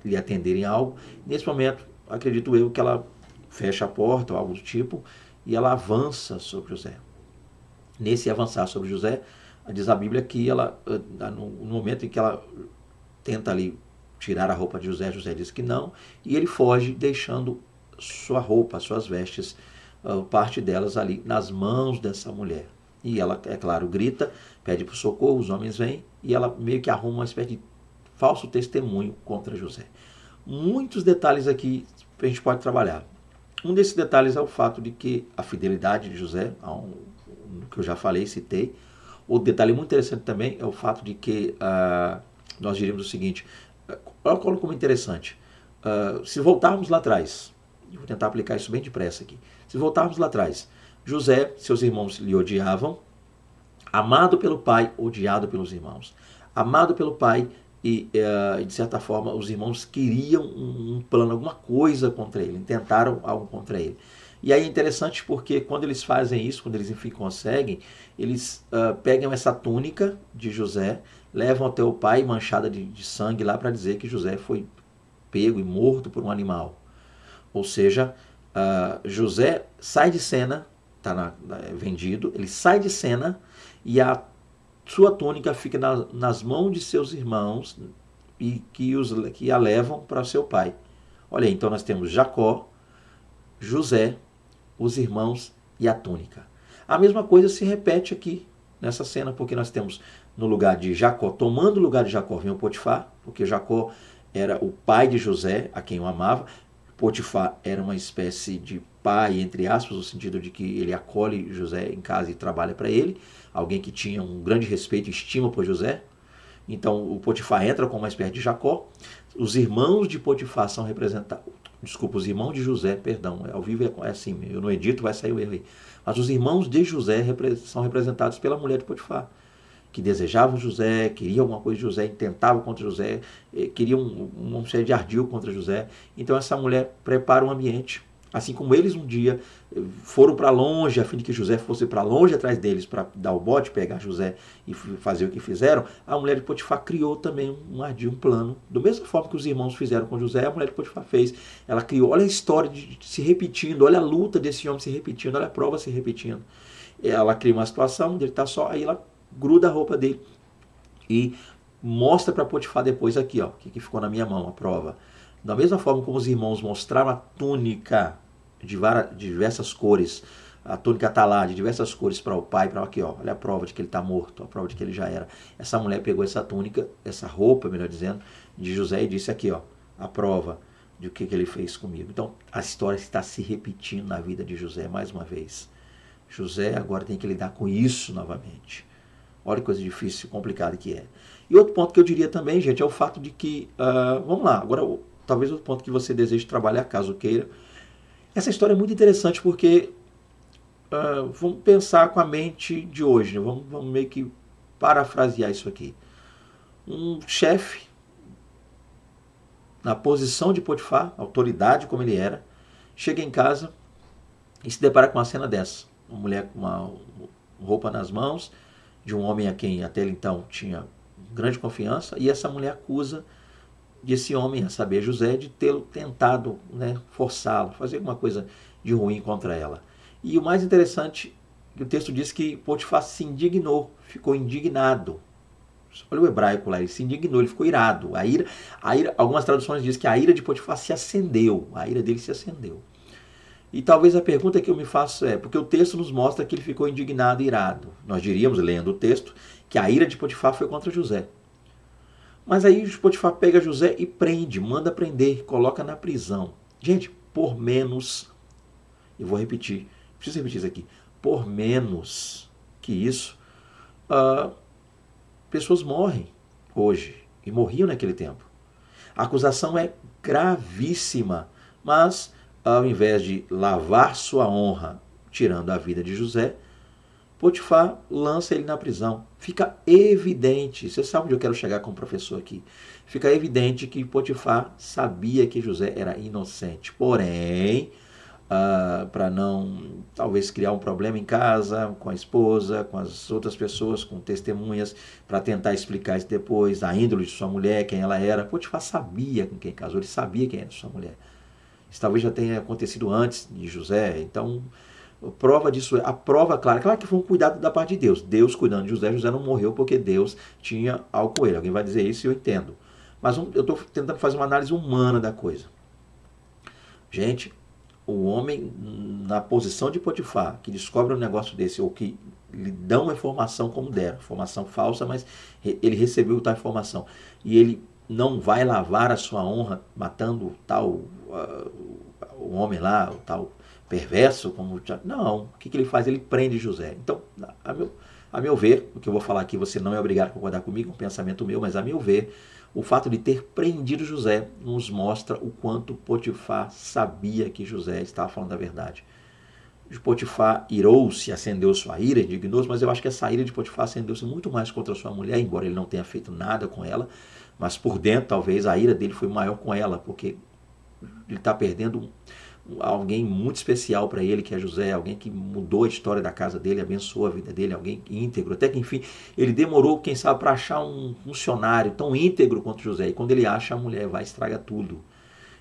lhe atenderem algo. Nesse momento, acredito eu que ela fecha a porta ou algo do tipo e ela avança sobre José. Nesse avançar sobre José, diz a Bíblia que ela, no momento em que ela tenta ali tirar a roupa de José, José diz que não, e ele foge deixando sua roupa, suas vestes, parte delas ali nas mãos dessa mulher. E ela, é claro, grita, pede por socorro, os homens vêm, e ela meio que arruma uma espécie de falso testemunho contra José. Muitos detalhes aqui a gente pode trabalhar. Um desses detalhes é o fato de que a fidelidade de José, no que eu já falei, citei. Outro detalhe muito interessante também é o fato de que nós diríamos o seguinte, olha como interessante, se voltarmos lá atrás, eu vou tentar aplicar isso bem depressa aqui, se voltarmos lá atrás, José, seus irmãos lhe odiavam, amado pelo pai, odiado pelos irmãos. Amado pelo pai e, de certa forma, os irmãos queriam um plano, alguma coisa contra ele, tentaram algo contra ele. E aí é interessante porque quando eles fazem isso, quando eles enfim conseguem, eles pegam essa túnica de José, levam até o pai manchada de sangue lá para dizer que José foi pego e morto por um animal. Ou seja, José sai de cena, está vendido, ele sai de cena e a sua túnica fique nas mãos de seus irmãos e que a levam para seu pai. Olha aí, então nós temos Jacó, José, os irmãos e a túnica. A mesma coisa se repete aqui nessa cena, porque nós temos no lugar de Jacó, tomando o lugar de Jacó, vem o Potifar, porque Jacó era o pai de José, a quem o amava. Potifar era uma espécie de pai, entre aspas, no sentido de que ele acolhe José em casa e trabalha para ele, alguém que tinha um grande respeito e estima por José. Então o Potifar entra como uma espécie de Jacó. Os irmãos de Potifar são representados, desculpa, os irmãos de José, perdão, ao vivo é assim, eu não edito, vai sair o erro aí. Mas os irmãos de José são representados pela mulher de Potifar, que desejavam José, queriam alguma coisa de José, tentavam contra José, queriam uma série de ardil contra José. Então essa mulher prepara um ambiente, assim como eles um dia foram para longe, a fim de que José fosse para longe atrás deles para dar o bote, pegar José e fazer o que fizeram. A mulher de Potifar criou também um ardil, um plano, da mesma forma que os irmãos fizeram com José, a mulher de Potifar fez. Ela criou, olha a história se repetindo, olha a luta desse homem se repetindo, olha a prova se repetindo. Ela cria uma situação onde ele está só, aí ela gruda a roupa dele e mostra para Potifar depois aqui, ó, que ficou na minha mão, a prova. Da mesma forma como os irmãos mostraram a túnica de diversas cores, a túnica está lá de diversas cores para o pai, para aqui, ó, olha a prova de que ele está morto, a prova de que ele já era. Essa mulher pegou essa túnica, essa roupa, melhor dizendo, de José e disse aqui, ó, a prova de que ele fez comigo. Então a história está se repetindo na vida de José mais uma vez. José agora tem que lidar com isso novamente. Olha que coisa difícil, complicada que é. E outro ponto que eu diria também, gente, é o fato de que, vamos lá, agora talvez outro ponto que você deseje trabalhar, caso queira. Essa história é muito interessante porque vamos pensar com a mente de hoje, né? Vamos meio que parafrasear isso aqui. Um chefe, na posição de Potifar, autoridade como ele era, chega em casa e se depara com uma cena dessa. Uma mulher com uma roupa nas mãos, de um homem a quem até então tinha grande confiança, e essa mulher acusa desse homem, a saber, José, de tê-lo tentado, né, forçá-lo, fazer alguma coisa de ruim contra ela. E o mais interessante, que o texto diz que Potifar se indignou, ficou indignado. Olha o hebraico lá, ele se indignou, ele ficou irado. A ira, algumas traduções dizem que a ira de Potifar se acendeu, a ira dele se acendeu. E talvez a pergunta que eu me faço é, porque o texto nos mostra que ele ficou indignado e irado. Nós diríamos, lendo o texto, que a ira de Potifar foi contra José. Mas aí Potifar pega José e prende, manda prender, coloca na prisão. Gente, por menos, eu vou repetir, preciso repetir isso aqui, por menos que isso, pessoas morrem hoje e morriam naquele tempo. A acusação é gravíssima, mas ao invés de lavar sua honra, tirando a vida de José, Potifar lança ele na prisão. Fica evidente, você sabe onde eu quero chegar com o professor aqui, fica evidente que Potifar sabia que José era inocente. Porém, para não, talvez, criar um problema em casa, com a esposa, com as outras pessoas, com testemunhas, para tentar explicar isso depois, a índole de sua mulher, quem ela era, Potifar sabia com quem casou, ele sabia quem era sua mulher. Isso talvez já tenha acontecido antes de José, então a prova disso, a prova clara, claro que foi um cuidado da parte de Deus. Deus cuidando de José, José não morreu porque Deus tinha algo com ele. Alguém vai dizer isso e eu entendo. Mas eu estou tentando fazer uma análise humana da coisa. Gente, o homem na posição de Potifar, que descobre um negócio desse, ou que lhe dão uma informação como deram, informação falsa, mas ele recebeu tal informação, e ele não vai lavar a sua honra matando tal o homem lá, o tal perverso, como não, o que ele faz? Ele prende José. Então, a meu ver, o que eu vou falar aqui, você não é obrigado a concordar comigo, é um pensamento meu, mas a meu ver, o fato de ter prendido José nos mostra o quanto Potifar sabia que José estava falando a verdade. Potifar irou-se, acendeu sua ira, indignou-se, mas eu acho que essa ira de Potifar acendeu-se muito mais contra sua mulher, embora ele não tenha feito nada com ela, mas por dentro talvez a ira dele foi maior com ela, porque ele está perdendo alguém muito especial para ele, que é José, alguém que mudou a história da casa dele, abençoou a vida dele, alguém íntegro, até que enfim, ele demorou, quem sabe, para achar um funcionário tão íntegro quanto José, e quando ele acha, a mulher vai e estraga tudo.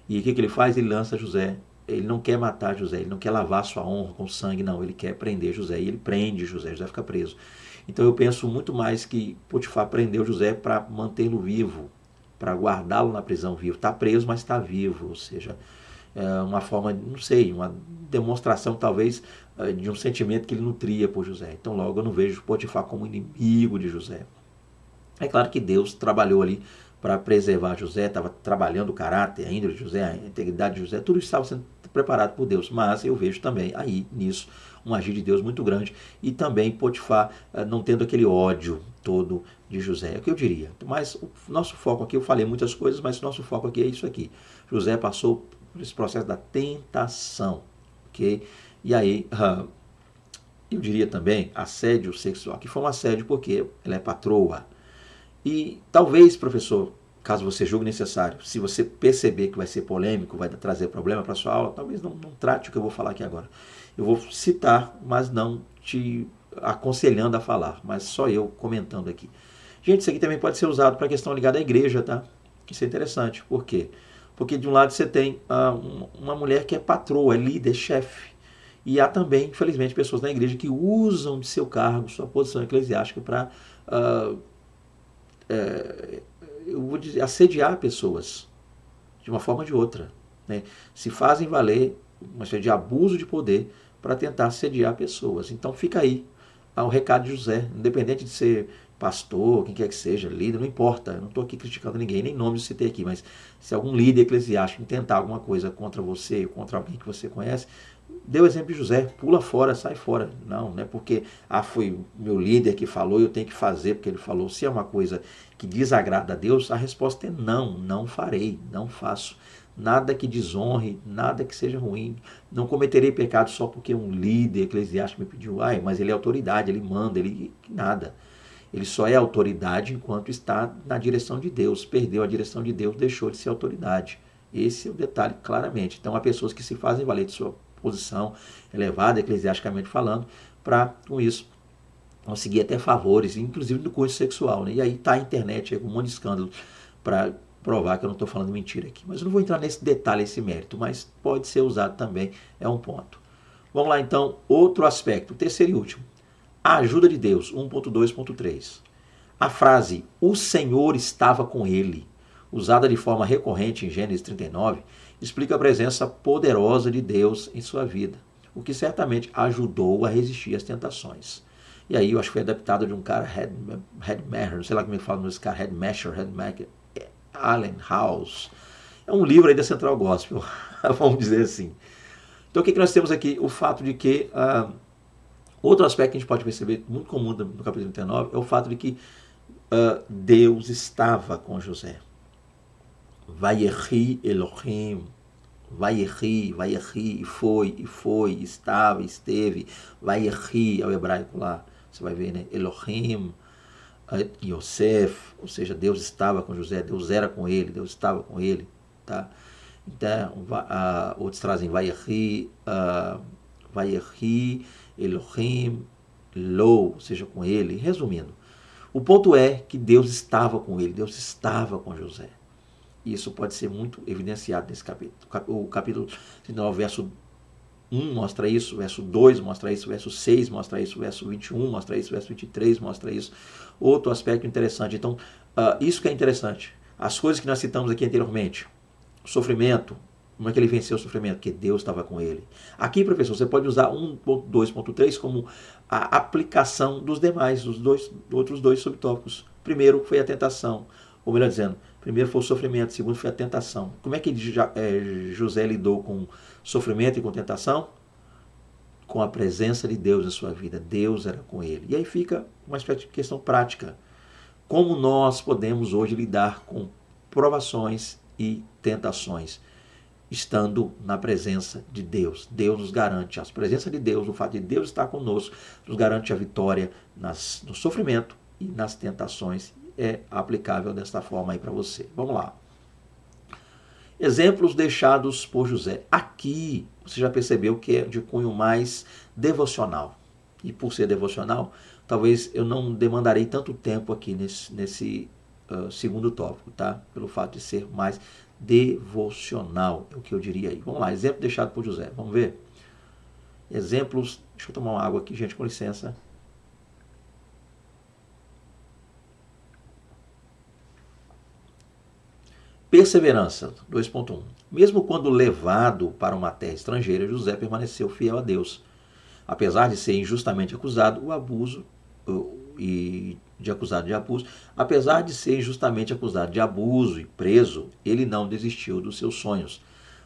E o que ele faz? Ele lança José ele não quer matar José, ele não quer lavar sua honra com sangue, não, ele quer prender José, e ele prende José, José fica preso. Então eu penso muito mais que Potifar prendeu José para mantê-lo vivo, para guardá-lo na prisão vivo. Está preso, mas está vivo, ou seja, é uma forma, não sei, uma demonstração talvez de um sentimento que ele nutria por José. Então logo eu não vejo Potifar como inimigo de José. É claro que Deus trabalhou ali para preservar José, estava trabalhando o caráter, a índole de José, a integridade de José, tudo isso estava sendo preparado por Deus. Mas eu vejo também aí nisso um agir de Deus muito grande e também Potifar não tendo aquele ódio todo de José. É o que eu diria. Mas o nosso foco aqui, eu falei muitas coisas, mas o nosso foco aqui é isso aqui. José passou por esse processo da tentação, ok? E aí, eu diria também assédio sexual, que foi um assédio porque ela é patroa. E talvez, professor, caso você julgue necessário, se você perceber que vai ser polêmico, vai trazer problema para a sua aula, talvez não trate o que eu vou falar aqui agora. Eu vou citar, mas não te aconselhando a falar, mas só eu comentando aqui. Gente, isso aqui também pode ser usado para questão ligada à igreja, tá? Isso é interessante. Por quê? Porque de um lado você tem uma mulher que é patroa, é líder, chefe. E há também, infelizmente, pessoas na igreja que usam de seu cargo, sua posição eclesiástica para eu vou dizer, assediar pessoas de uma forma ou de outra. Né? Se fazem valer uma espécie de abuso de poder para tentar assediar pessoas. Então fica aí o recado de José, independente de ser pastor, quem quer que seja, líder, não importa, eu não estou aqui criticando ninguém, nem nomes eu citei aqui, mas se algum líder eclesiástico tentar alguma coisa contra você, contra alguém que você conhece, dê o exemplo de José, pula fora, sai fora. Não é porque foi o meu líder que falou e eu tenho que fazer porque ele falou. Se é uma coisa que desagrada a Deus, a resposta é não, não farei, não faço. Nada que desonre, nada que seja ruim. Não cometerei pecado só porque um líder eclesiástico me pediu. Mas ele é autoridade, ele manda, ele nada. Ele só é autoridade enquanto está na direção de Deus. Perdeu a direção de Deus, deixou de ser autoridade. Esse é o detalhe, claramente. Então há pessoas que se fazem valer de sua posição elevada, eclesiasticamente falando, para, com isso, conseguir até favores, inclusive no cunho sexual. Né? E aí está a internet com um monte de escândalo para provar que eu não estou falando mentira aqui. Mas eu não vou entrar nesse detalhe, esse mérito, mas pode ser usado também, é um ponto. Vamos lá então, outro aspecto, terceiro e último. A ajuda de Deus, 1.2.3. A frase, o Senhor estava com ele, usada de forma recorrente em Gênesis 39, explica a presença poderosa de Deus em sua vida, o que certamente ajudou a resistir às tentações. E aí eu acho que foi adaptado de um cara, Headmacher, não sei lá como ele fala nesse cara, Headmacher, Allen House. É um livro aí da Central Gospel, vamos dizer assim. Então o que nós temos aqui? O fato de que, outro aspecto que a gente pode perceber, muito comum no capítulo 39, é o fato de que Deus estava com José. Vayechi Elohim, Vayechi, foi, estava, esteve, Vayechi é o hebraico lá, você vai ver, né? Elohim, Yosef, ou seja, Deus estava com José, Deus era com ele, Deus estava com ele, tá? Então, outros trazem Vayechi, Elohim, Lo, ou seja, com ele. Resumindo, o ponto é que Deus estava com ele, Deus estava com José. E isso pode ser muito evidenciado nesse capítulo. O capítulo 39, verso 1 mostra isso, verso 2 mostra isso, verso 6 mostra isso, verso 21 mostra isso, verso 23 mostra isso. Outro aspecto interessante. Então, isso que é interessante. As coisas que nós citamos aqui anteriormente, o sofrimento, como é que ele venceu o sofrimento? Porque Deus estava com ele. Aqui, professor, você pode usar 1.2.3 como a aplicação dos demais, outros dois subtópicos. Primeiro foi a tentação, ou melhor dizendo, primeiro foi o sofrimento, segundo foi a tentação. Como é que José lidou com sofrimento e com tentação? Com a presença de Deus na sua vida. Deus era com ele. E aí fica uma espécie de questão prática. Como nós podemos hoje lidar com provações e tentações? Estando na presença de Deus. Deus nos garante, a presença de Deus, o fato de Deus estar conosco, nos garante a vitória no sofrimento e nas tentações. É aplicável desta forma aí para você. Vamos lá. Exemplos deixados por José. Aqui você já percebeu que é de cunho mais devocional. E por ser devocional, talvez eu não demandarei tanto tempo aqui nesse segundo tópico, tá? Pelo fato de ser mais devocional, é o que eu diria aí. Vamos lá, exemplo deixado por José, vamos ver? Exemplos, deixa eu tomar uma água aqui, gente, com licença. Perseverança, 2.1. Mesmo quando levado para uma terra estrangeira, José permaneceu fiel a Deus. Apesar de ser injustamente acusado, de abuso, apesar de ser injustamente acusado de abuso e preso, ele não desistiu dos seus sonhos.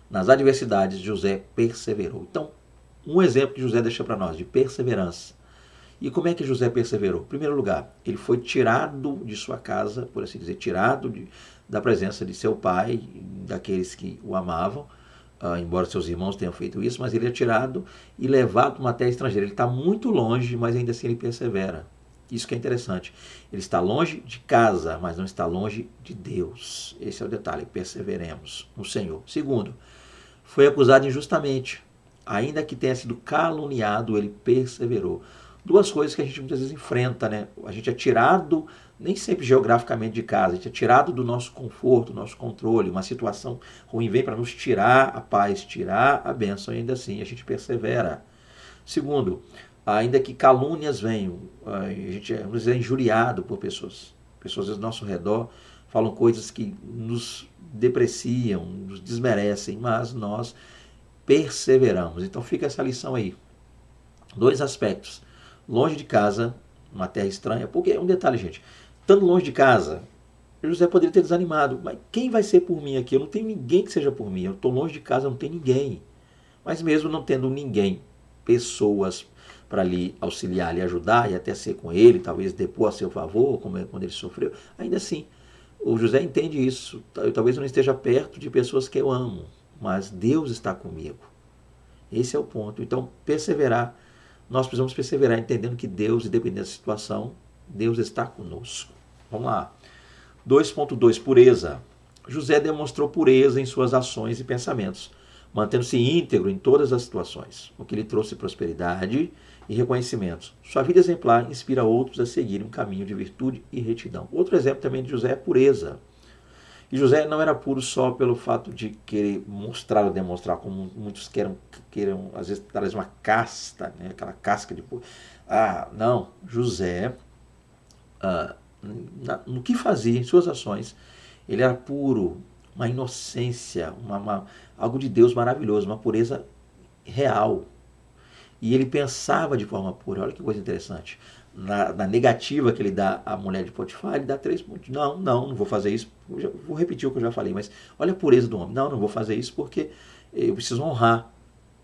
Nas adversidades, José perseverou. Então, um exemplo que José deixa para nós de perseverança. E como é que José perseverou? Em primeiro lugar, ele foi tirado de sua casa, por assim dizer, da presença de seu pai, daqueles que o amavam, embora seus irmãos tenham feito isso, mas ele é tirado e levado para uma terra estrangeira. Ele está muito longe, mas ainda assim ele persevera. Isso que é interessante. Ele está longe de casa, mas não está longe de Deus. Esse é o detalhe. Perseveremos no Senhor. Segundo, foi acusado injustamente. Ainda que tenha sido caluniado, ele perseverou. Duas coisas que a gente muitas vezes enfrenta, né? A gente é tirado, nem sempre geograficamente de casa, a gente é tirado do nosso conforto, do nosso controle. Uma situação ruim vem para nos tirar a paz, tirar a bênção, e ainda assim a gente persevera. Segundo, ainda que calúnias venham, a gente às vezes é injuriado por pessoas. Pessoas ao nosso redor falam coisas que nos depreciam, nos desmerecem, mas nós perseveramos. Então fica essa lição aí. Dois aspectos. Longe de casa, uma terra estranha, porque um detalhe, gente, estando longe de casa, José poderia ter desanimado, mas quem vai ser por mim aqui? Eu não tenho ninguém que seja por mim, eu estou longe de casa, não tem ninguém. Mas mesmo não tendo ninguém, pessoas para lhe auxiliar, lhe ajudar e até ser com ele, talvez depor a seu favor, como é quando ele sofreu, ainda assim, o José entende isso. Talvez eu não esteja perto de pessoas que eu amo, mas Deus está comigo. Esse é o ponto. Então, perseverar. Nós precisamos perseverar entendendo que Deus, independente da situação, Deus está conosco. Vamos lá. 2.2, pureza. José demonstrou pureza em suas ações e pensamentos, mantendo-se íntegro em todas as situações, o que lhe trouxe prosperidade e reconhecimento. Sua vida exemplar inspira outros a seguirem um caminho de virtude e retidão. Outro exemplo também de José é a pureza. E José não era puro só pelo fato de querer mostrar ou demonstrar, como muitos queiram às vezes, traz uma casta, né? Aquela casca de puro. Não. José, no que fazia, em suas ações, ele era puro, uma inocência, algo de Deus maravilhoso, uma pureza real. E ele pensava de forma pura. Olha que coisa interessante. Na negativa que ele dá à mulher de Potifar, ele dá 3 pontos. Não vou fazer isso. Vou repetir o que eu já falei, mas olha a pureza do homem. Não vou fazer isso porque eu preciso honrar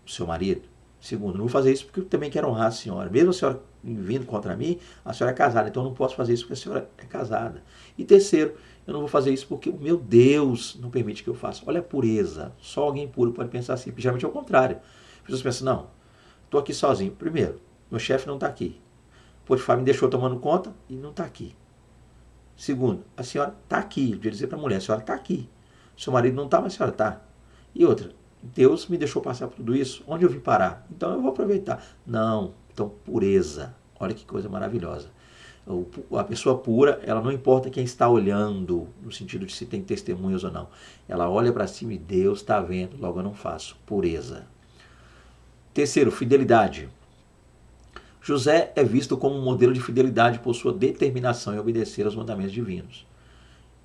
o seu marido. Segundo, não vou fazer isso porque eu também quero honrar a senhora. Mesmo a senhora vindo contra mim, a senhora é casada, então eu não posso fazer isso porque a senhora é casada. E terceiro, eu não vou fazer isso porque o meu Deus não permite que eu faça. Olha a pureza. Só alguém puro pode pensar assim. Geralmente é o contrário. As pessoas pensam, não, estou aqui sozinho. Primeiro, meu chefe não está aqui. Potifar me deixou tomando conta e não está aqui. Segundo, a senhora está aqui. Eu devia dizer para a mulher, a senhora está aqui. Seu marido não está, mas a senhora está. E outra, Deus me deixou passar por tudo isso. Onde eu vim parar? Então eu vou aproveitar. Não. Então, pureza. Olha que coisa maravilhosa. A pessoa pura, ela não importa quem está olhando, no sentido de se tem testemunhas ou não. Ela olha para cima e Deus está vendo, logo eu não faço. Pureza. Terceiro, fidelidade. José é visto como um modelo de fidelidade por sua determinação em obedecer aos mandamentos divinos,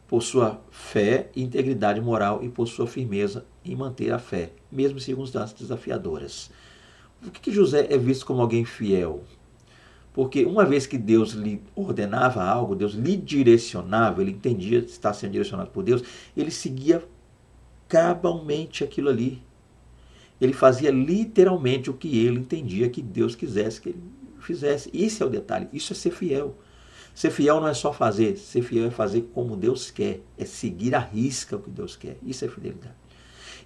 por sua fé e integridade moral e por sua firmeza em manter a fé, mesmo em circunstâncias desafiadoras. Por que José é visto como alguém fiel? Porque uma vez que Deus lhe ordenava algo, Deus lhe direcionava, ele entendia estar sendo direcionado por Deus, ele seguia cabalmente aquilo ali. Ele fazia literalmente o que ele entendia que Deus quisesse que ele fizesse. Isso é o detalhe, isso é ser fiel. Ser fiel não é só fazer, ser fiel é fazer como Deus quer, é seguir à risca o que Deus quer. Isso é fidelidade.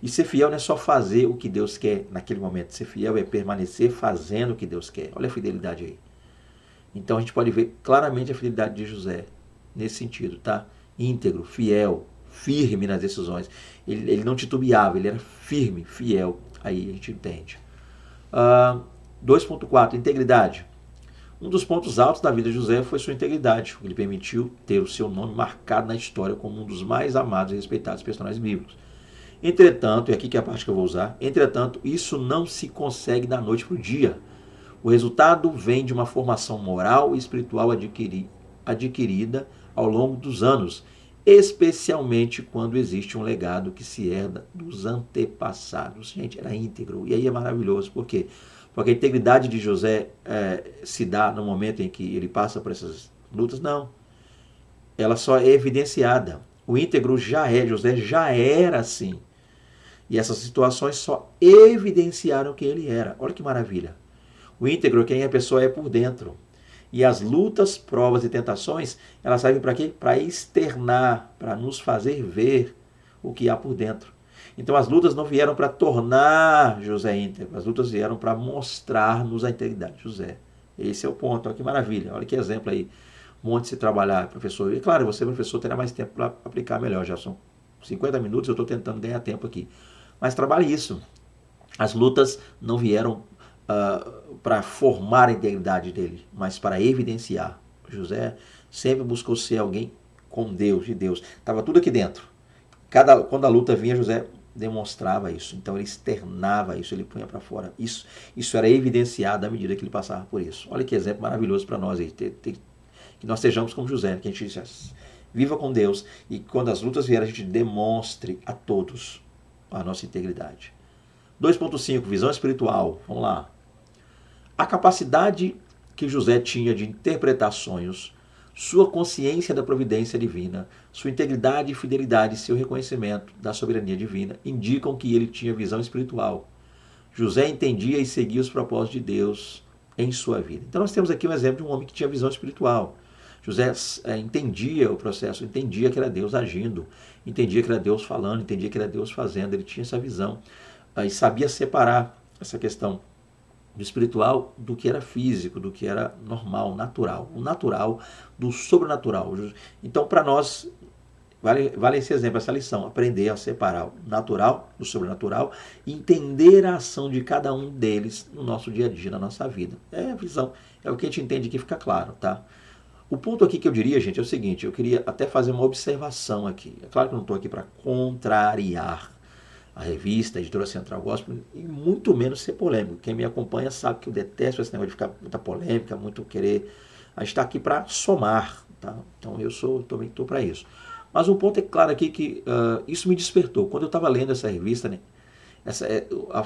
E ser fiel não é só fazer o que Deus quer naquele momento, ser fiel é permanecer fazendo o que Deus quer. Olha a fidelidade aí. Então a gente pode ver claramente a fidelidade de José nesse sentido, tá? Íntegro, fiel, firme nas decisões. Ele não titubeava, ele era firme, fiel. Aí a gente entende. 2.4, integridade. Um dos pontos altos da vida de José foi sua integridade. Ele permitiu ter o seu nome marcado na história como um dos mais amados e respeitados personagens bíblicos. Entretanto, e aqui que é a parte que eu vou usar, entretanto, isso não se consegue da noite para o dia. O resultado vem de uma formação moral e espiritual adquirida ao longo dos anos, especialmente quando existe um legado que se herda dos antepassados. Gente, era íntegro. E aí é maravilhoso. Por quê? Porque a integridade de José se dá no momento em que ele passa por essas lutas? Não. Ela só é evidenciada. O íntegro José já era assim. E essas situações só evidenciaram quem ele era. Olha que maravilha. O íntegro, quem a pessoa é por dentro. E as lutas, provas e tentações, elas servem para quê? Para externar, para nos fazer ver o que há por dentro. Então as lutas não vieram para tornar José íntegro, as lutas vieram para mostrar-nos a integridade de José. Esse é o ponto, olha que maravilha, olha que exemplo aí. Um monte de se trabalhar, professor. E claro, você, professor, terá mais tempo para aplicar melhor. Já são 50 minutos, eu estou tentando ganhar tempo aqui. Mas trabalhe isso. As lutas não vieram para formar a integridade dele, mas para evidenciar. José sempre buscou ser alguém com Deus, de Deus. Estava tudo aqui dentro. Quando a luta vinha, José demonstrava isso. Então ele externava isso, ele punha para fora. Isso era evidenciado à medida que ele passava por isso. Olha que exemplo maravilhoso para nós aí. Que nós sejamos como José, que a gente viva com Deus e quando as lutas vierem a gente demonstre a todos a nossa integridade. 2.5, visão espiritual. Vamos lá. A capacidade que José tinha de interpretar sonhos, sua consciência da providência divina, sua integridade e fidelidade e seu reconhecimento da soberania divina indicam que ele tinha visão espiritual. José entendia e seguia os propósitos de Deus em sua vida. Então nós temos aqui um exemplo de um homem que tinha visão espiritual. José entendia o processo, entendia que era Deus agindo, entendia que era Deus falando, entendia que era Deus fazendo, ele tinha essa visão e sabia separar essa questão do espiritual do que era físico, do que era normal, natural. O natural do sobrenatural. Então, para nós, vale esse exemplo, essa lição. Aprender a separar o natural do sobrenatural e entender a ação de cada um deles no nosso dia a dia, na nossa vida. É a visão, é o que a gente entende que fica claro, tá? O ponto aqui que eu diria, gente, é o seguinte, eu queria até fazer uma observação aqui. É claro que eu não estou aqui para contrariar a revista, a editora Central Gospel, e muito menos ser polêmico. Quem me acompanha sabe que eu detesto esse negócio de ficar muita polêmica, muito querer. A gente está aqui para somar, tá? Então também estou para isso. Mas um ponto é claro aqui que isso me despertou. Quando eu estava lendo essa revista, né,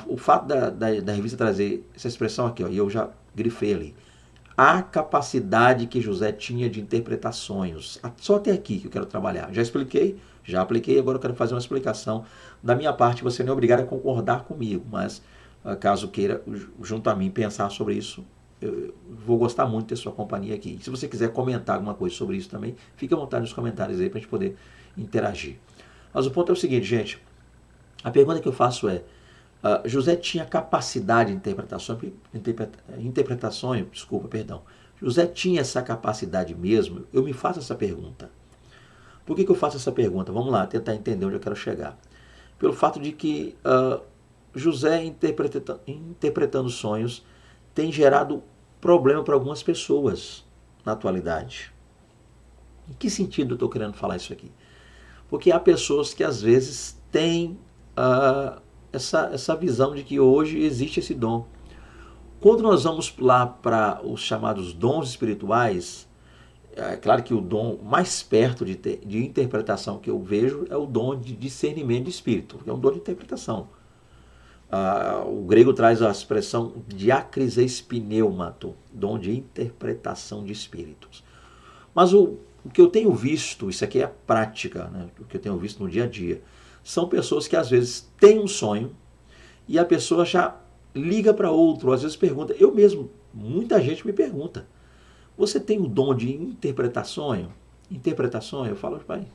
o fato da revista trazer essa expressão aqui, ó, e eu já grifei ali. A capacidade que José tinha de interpretar sonhos. Só até aqui que eu quero trabalhar. Já expliquei, já apliquei, agora eu quero fazer uma explicação. Da minha parte, você não é obrigado a concordar comigo, mas caso queira, junto a mim, pensar sobre isso, eu vou gostar muito de ter sua companhia aqui. Se você quiser comentar alguma coisa sobre isso também, fique à vontade nos comentários aí para a gente poder interagir. Mas o ponto é o seguinte, gente. A pergunta que eu faço é, José tinha capacidade de interpretação, José tinha essa capacidade mesmo? Eu me faço essa pergunta. Por que eu faço essa pergunta? Vamos lá, tentar entender onde eu quero chegar. Pelo fato de que José interpretando sonhos tem gerado problema para algumas pessoas na atualidade. Em que sentido eu estou querendo falar isso aqui? Porque há pessoas que às vezes têm essa visão de que hoje existe esse dom. Quando nós vamos lá para os chamados dons espirituais, é claro que o dom mais perto de interpretação que eu vejo é o dom de discernimento de espírito, que é um dom de interpretação. O grego traz a expressão diakrises pneumato, dom de interpretação de espíritos. Mas o que eu tenho visto, isso aqui é a prática, né, o que eu tenho visto no dia a dia, são pessoas que às vezes têm um sonho e a pessoa já liga para outro, às vezes pergunta, eu mesmo, muita gente me pergunta, você tem o dom de interpretar sonho? Interpretar sonho? Eu falo, pai,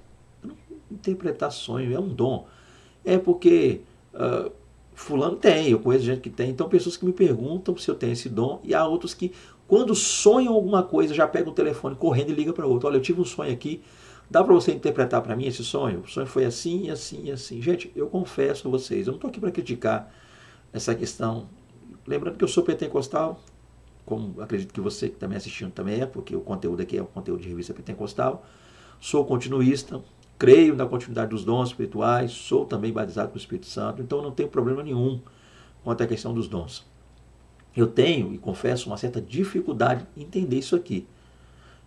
interpretar sonho é um dom. É porque fulano tem, eu conheço gente que tem, então pessoas que me perguntam se eu tenho esse dom e há outros que quando sonham alguma coisa já pegam o telefone correndo e liga para outro, olha, eu tive um sonho aqui, dá para você interpretar para mim esse sonho? O sonho foi assim, assim, assim. Gente, eu confesso a vocês, eu não estou aqui para criticar essa questão. Lembrando que eu sou pentecostal, como acredito que você que está me assistindo também é, porque o conteúdo aqui é o conteúdo de revista pentecostal. Sou continuista, creio na continuidade dos dons espirituais, sou também batizado com o Espírito Santo, então não tenho problema nenhum quanto à questão dos dons. Eu tenho, e confesso, uma certa dificuldade em entender isso aqui.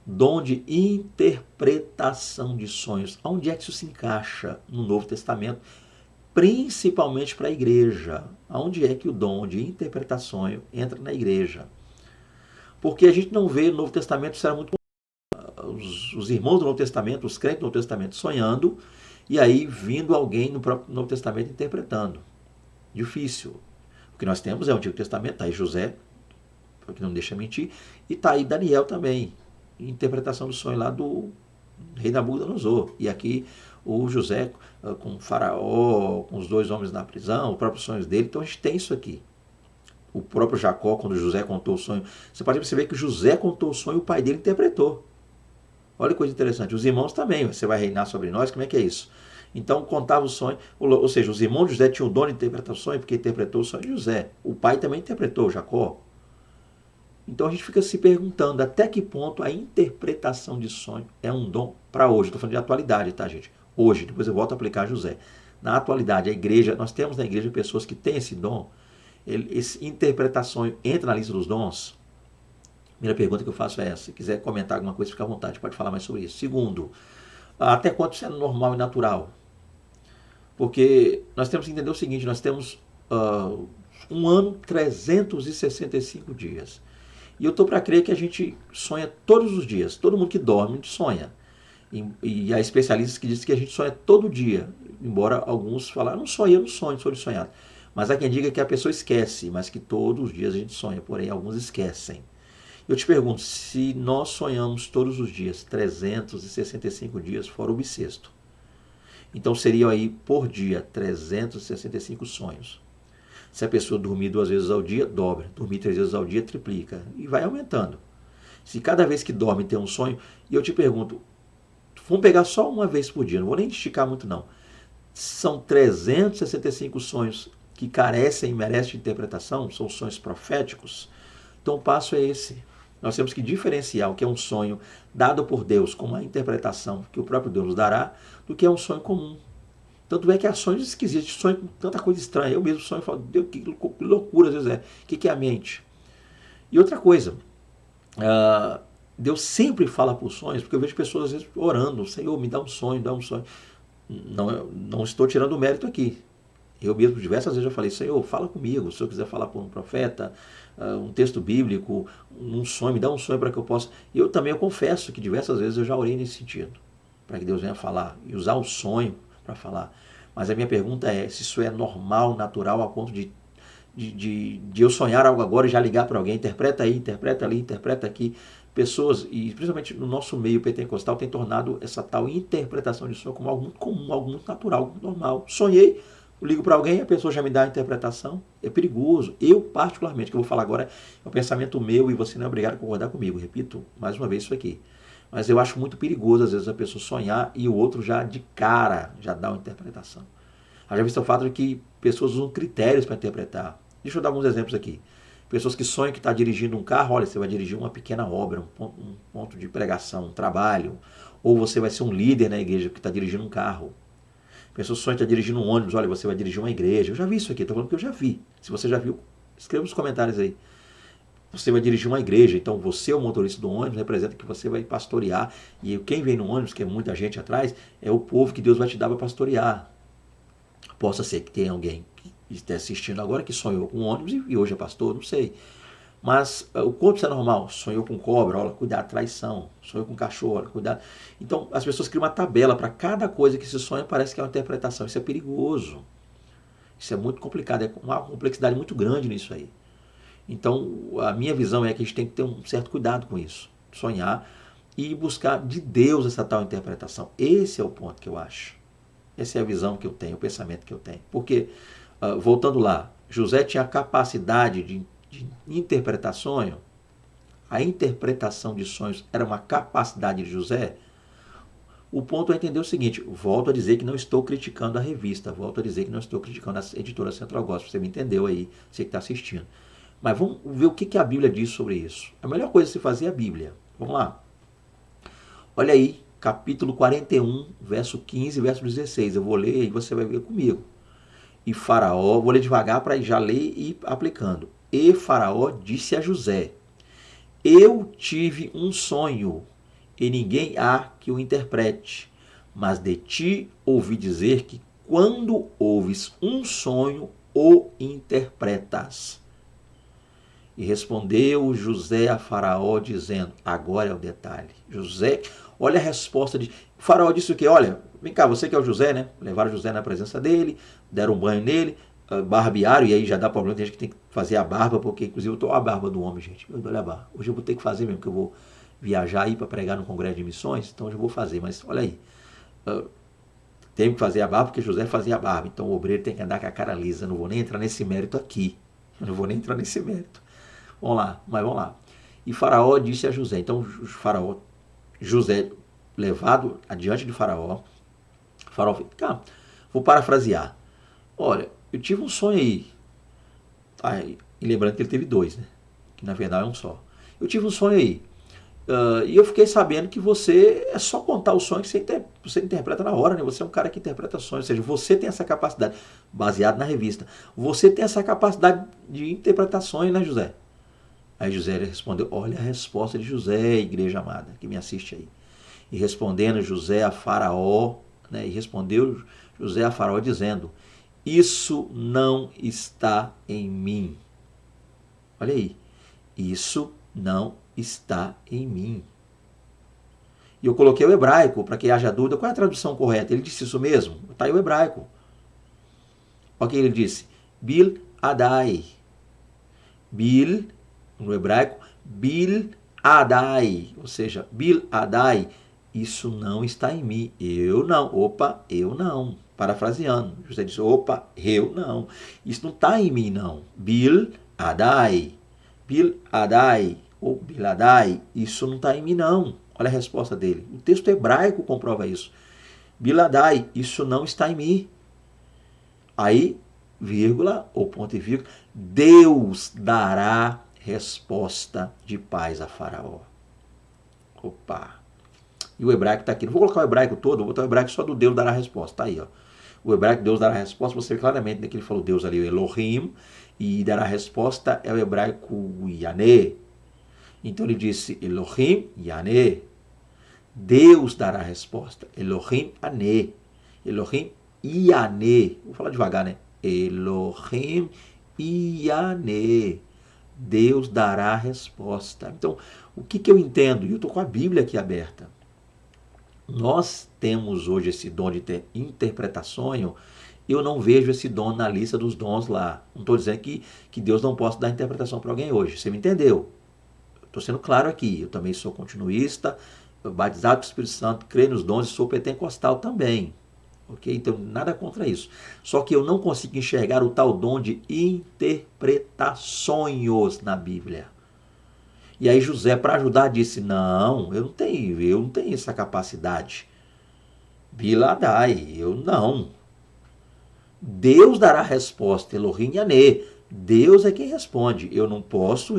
Dom de interpretação de sonhos. Onde é que isso se encaixa no Novo Testamento? Principalmente para a igreja. Onde é que o dom de interpretação entra na igreja? Porque a gente não vê no Novo Testamento, isso era muito os irmãos do Novo Testamento, os crentes do Novo Testamento sonhando, e aí vindo alguém no próprio Novo Testamento interpretando. Difícil. O que nós temos é o Antigo Testamento, está aí José, que não deixa mentir, e está aí Daniel também, interpretação do sonho lá do rei Nabucodonosor. E aqui o José com o faraó, com os dois homens na prisão, os próprios sonhos dele, então a gente tem isso aqui. O próprio Jacó, quando José contou o sonho, você pode perceber que José contou o sonho e o pai dele interpretou. Olha que coisa interessante. Os irmãos também, você vai reinar sobre nós, como é que é isso? Então contava o sonho, ou seja, os irmãos de José tinham o dom de interpretar o sonho, porque interpretou o sonho de José. O pai também interpretou, Jacó. Então a gente fica se perguntando até que ponto a interpretação de sonho é um dom para hoje. Estou falando de atualidade, tá, gente? Hoje, depois eu volto a aplicar José. Na atualidade, a igreja, nós temos na igreja pessoas que têm esse dom. Esse interpretação entra na lista dos dons. Primeira pergunta que eu faço é essa. Se quiser comentar alguma coisa, fica à vontade, pode falar mais sobre isso. Segundo, até quanto isso é normal e natural? Porque nós temos que entender o seguinte, nós temos um ano, 365 dias. E eu estou para crer que a gente sonha todos os dias. Todo mundo que dorme sonha. E há especialistas que dizem que a gente sonha todo dia. Embora alguns falaram, não sonho, eu não sonho, sou de sonhar. Mas há quem diga que a pessoa esquece, mas que todos os dias a gente sonha. Porém, alguns esquecem. Eu te pergunto, se nós sonhamos todos os dias, 365 dias, fora o bissexto. Então seriam aí por dia 365 sonhos. Se a pessoa dormir 2 vezes ao dia, dobra. Dormir 3 vezes ao dia, triplica. E vai aumentando. Se cada vez que dorme tem um sonho, e eu te pergunto, vamos pegar só uma vez por dia, não vou nem esticar muito não. São 365 sonhos que carecem e merecem de interpretação, são sonhos proféticos. Então o passo é esse. Nós temos que diferenciar o que é um sonho dado por Deus com uma interpretação que o próprio Deus nos dará, do que é um sonho comum. Tanto é que há sonhos esquisitos, sonho com tanta coisa estranha. Eu mesmo sonho e falo, Deus, que loucura às vezes é. O que é a mente? E outra coisa, Deus sempre fala por sonhos, porque eu vejo pessoas às vezes orando, Senhor, me dá um sonho, dá um sonho. Não estou tirando o mérito aqui. Eu mesmo diversas vezes já falei, Senhor, fala comigo, se eu quiser falar por um profeta, um texto bíblico, um sonho, me dá um sonho para que eu possa... Eu também confesso que diversas vezes eu já orei nesse sentido, para que Deus venha falar, e usar o sonho para falar. Mas a minha pergunta é se isso é normal, natural, a ponto de eu sonhar algo agora e já ligar para alguém, interpreta aí, interpreta ali, interpreta aqui. Pessoas, e principalmente no nosso meio pentecostal, tem tornado essa tal interpretação de sonho como algo muito comum, algo muito natural, algo muito normal. Sonhei, eu ligo para alguém, a pessoa já me dá a interpretação. É perigoso. Eu, particularmente, que eu vou falar agora, é um pensamento meu e você não é obrigado a concordar comigo. Repito mais uma vez isso aqui. Mas eu acho muito perigoso, às vezes, a pessoa sonhar e o outro já de cara já dá uma interpretação. Já visto o fato de que pessoas usam critérios para interpretar. Deixa eu dar alguns exemplos aqui. Pessoas que sonham que está dirigindo um carro, olha, você vai dirigir uma pequena obra, um ponto de pregação, um trabalho. Ou você vai ser um líder na igreja que está dirigindo um carro. Pessoas sonham que está dirigindo um ônibus, olha, você vai dirigir uma igreja. Eu já vi isso aqui, estou falando que eu já vi. Se você já viu, escreva nos comentários aí. Você vai dirigir uma igreja, então você é o motorista do ônibus, representa que você vai pastorear. E quem vem no ônibus, que é muita gente atrás, é o povo que Deus vai te dar para pastorear. Possa ser que tenha alguém que esteja assistindo agora que sonhou com um ônibus e hoje é pastor, não sei. Mas o corpo isso é normal. Sonhou com cobra, olha, cuidado, traição. Sonhou com cachorro, olha, cuidado. Então as pessoas criam uma tabela para cada coisa que se sonha, parece que é uma interpretação. Isso é perigoso. Isso é muito complicado, é uma complexidade muito grande nisso aí. Então a minha visão é que a gente tem que ter um certo cuidado com isso. Sonhar e buscar de Deus essa tal interpretação. Esse é o ponto que eu acho. Essa é a visão que eu tenho, o pensamento que eu tenho. Porque, voltando lá, José tinha a capacidade de interpretar sonho. A interpretação de sonhos era uma capacidade de José. O ponto é entender o seguinte, volto a dizer que não estou criticando a revista, volto a dizer que não estou criticando a editora Central Gospel, você me entendeu aí, você que está assistindo. Mas vamos ver o que a Bíblia diz sobre isso. A melhor coisa a se fazer é a Bíblia. Vamos lá. Olha aí capítulo 41, verso 15 e verso 16. Eu vou ler e você vai ver comigo. E Faraó, vou ler devagar para já ler e ir aplicando. E Faraó disse a José: eu tive um sonho, e ninguém há que o interprete. Mas de ti ouvi dizer que quando ouves um sonho, o interpretas. E respondeu José a Faraó, dizendo, agora é o detalhe. José, olha a resposta de... O Faraó disse o quê? Olha, vem cá, você que é o José, né? Levaram José na presença dele, deram um banho nele, barbearam, e aí já dá problema, tem gente que tem que fazer a barba, porque inclusive eu tô a barba do homem, gente. Olha a barba. Hoje eu vou ter que fazer mesmo, porque eu vou viajar aí para pregar no Congresso de Missões, então hoje eu vou fazer, mas olha aí. Tenho que fazer a barba porque José fazia a barba, então o obreiro tem que andar com a cara lisa. Eu não vou nem entrar nesse mérito aqui. Eu não vou nem entrar nesse mérito. Vamos lá, mas vamos lá. E Faraó disse a José, então Faraó, José levado adiante de Faraó, Faraó falou, cá, vou parafrasear. Olha, eu tive um sonho aí. E lembrando que ele teve dois, né? Que na verdade é um só. Eu tive um sonho aí. E eu fiquei sabendo que você é só contar o sonho que você interpreta na hora, né? Você é um cara que interpreta sonhos, ou seja, você tem essa capacidade, baseado na revista, você tem essa capacidade de interpretar sonhos, né, José? Aí José respondeu, olha a resposta de José, igreja amada, que me assiste aí. E respondendo José a Faraó, né? E respondeu José a Faraó dizendo, isso não está em mim. Olha aí, isso não está em mim. E eu coloquei o hebraico, para que haja dúvida, qual é a tradução correta? Ele disse isso mesmo? Está aí o hebraico. Olha o que ele disse. Bil Adai. Bil, no hebraico, Bil Adai. Ou seja, Bil Adai, isso não está em mim. Eu não. Opa, eu não. Parafraseando. José disse, opa, eu não. Isso não está em mim, não. Bil Adai. Bil Adai. Ou Biladai, isso não está em mim não. Olha a resposta dele. O texto hebraico comprova isso. Biladai, isso não está em mim. Aí, vírgula, ou ponto e vírgula, Deus dará resposta de paz a Faraó. Opa. E o hebraico está aqui. Não vou colocar o hebraico todo, vou botar o hebraico só do Deus dará resposta. Está aí, ó. O hebraico, Deus dará resposta, você vê claramente, né, que ele falou Deus ali, o Elohim, e dará resposta é o hebraico Yané. Então ele disse Elohim Yané. Deus dará a resposta. Elohim Yané. Elohim Yané. Vou falar devagar, né? Elohim Yané. Deus dará a resposta. Então, o que eu entendo? E eu estou com a Bíblia aqui aberta. Nós temos hoje esse dom de interpretar sonho. Eu não vejo esse dom na lista dos dons lá. Não estou dizendo que Deus não possa dar interpretação para alguém hoje. Você me entendeu? Estou sendo claro aqui, eu também sou continuista, batizado com o Espírito Santo, creio nos dons e sou pentecostal também. Ok? Então, nada contra isso. Só que eu não consigo enxergar o tal dom de interpretar sonhos na Bíblia. E aí José, para ajudar, disse, não, eu não tenho essa capacidade. Biladai, eu não. Deus dará a resposta, Elohim Yané. Deus é quem responde. Eu não posso...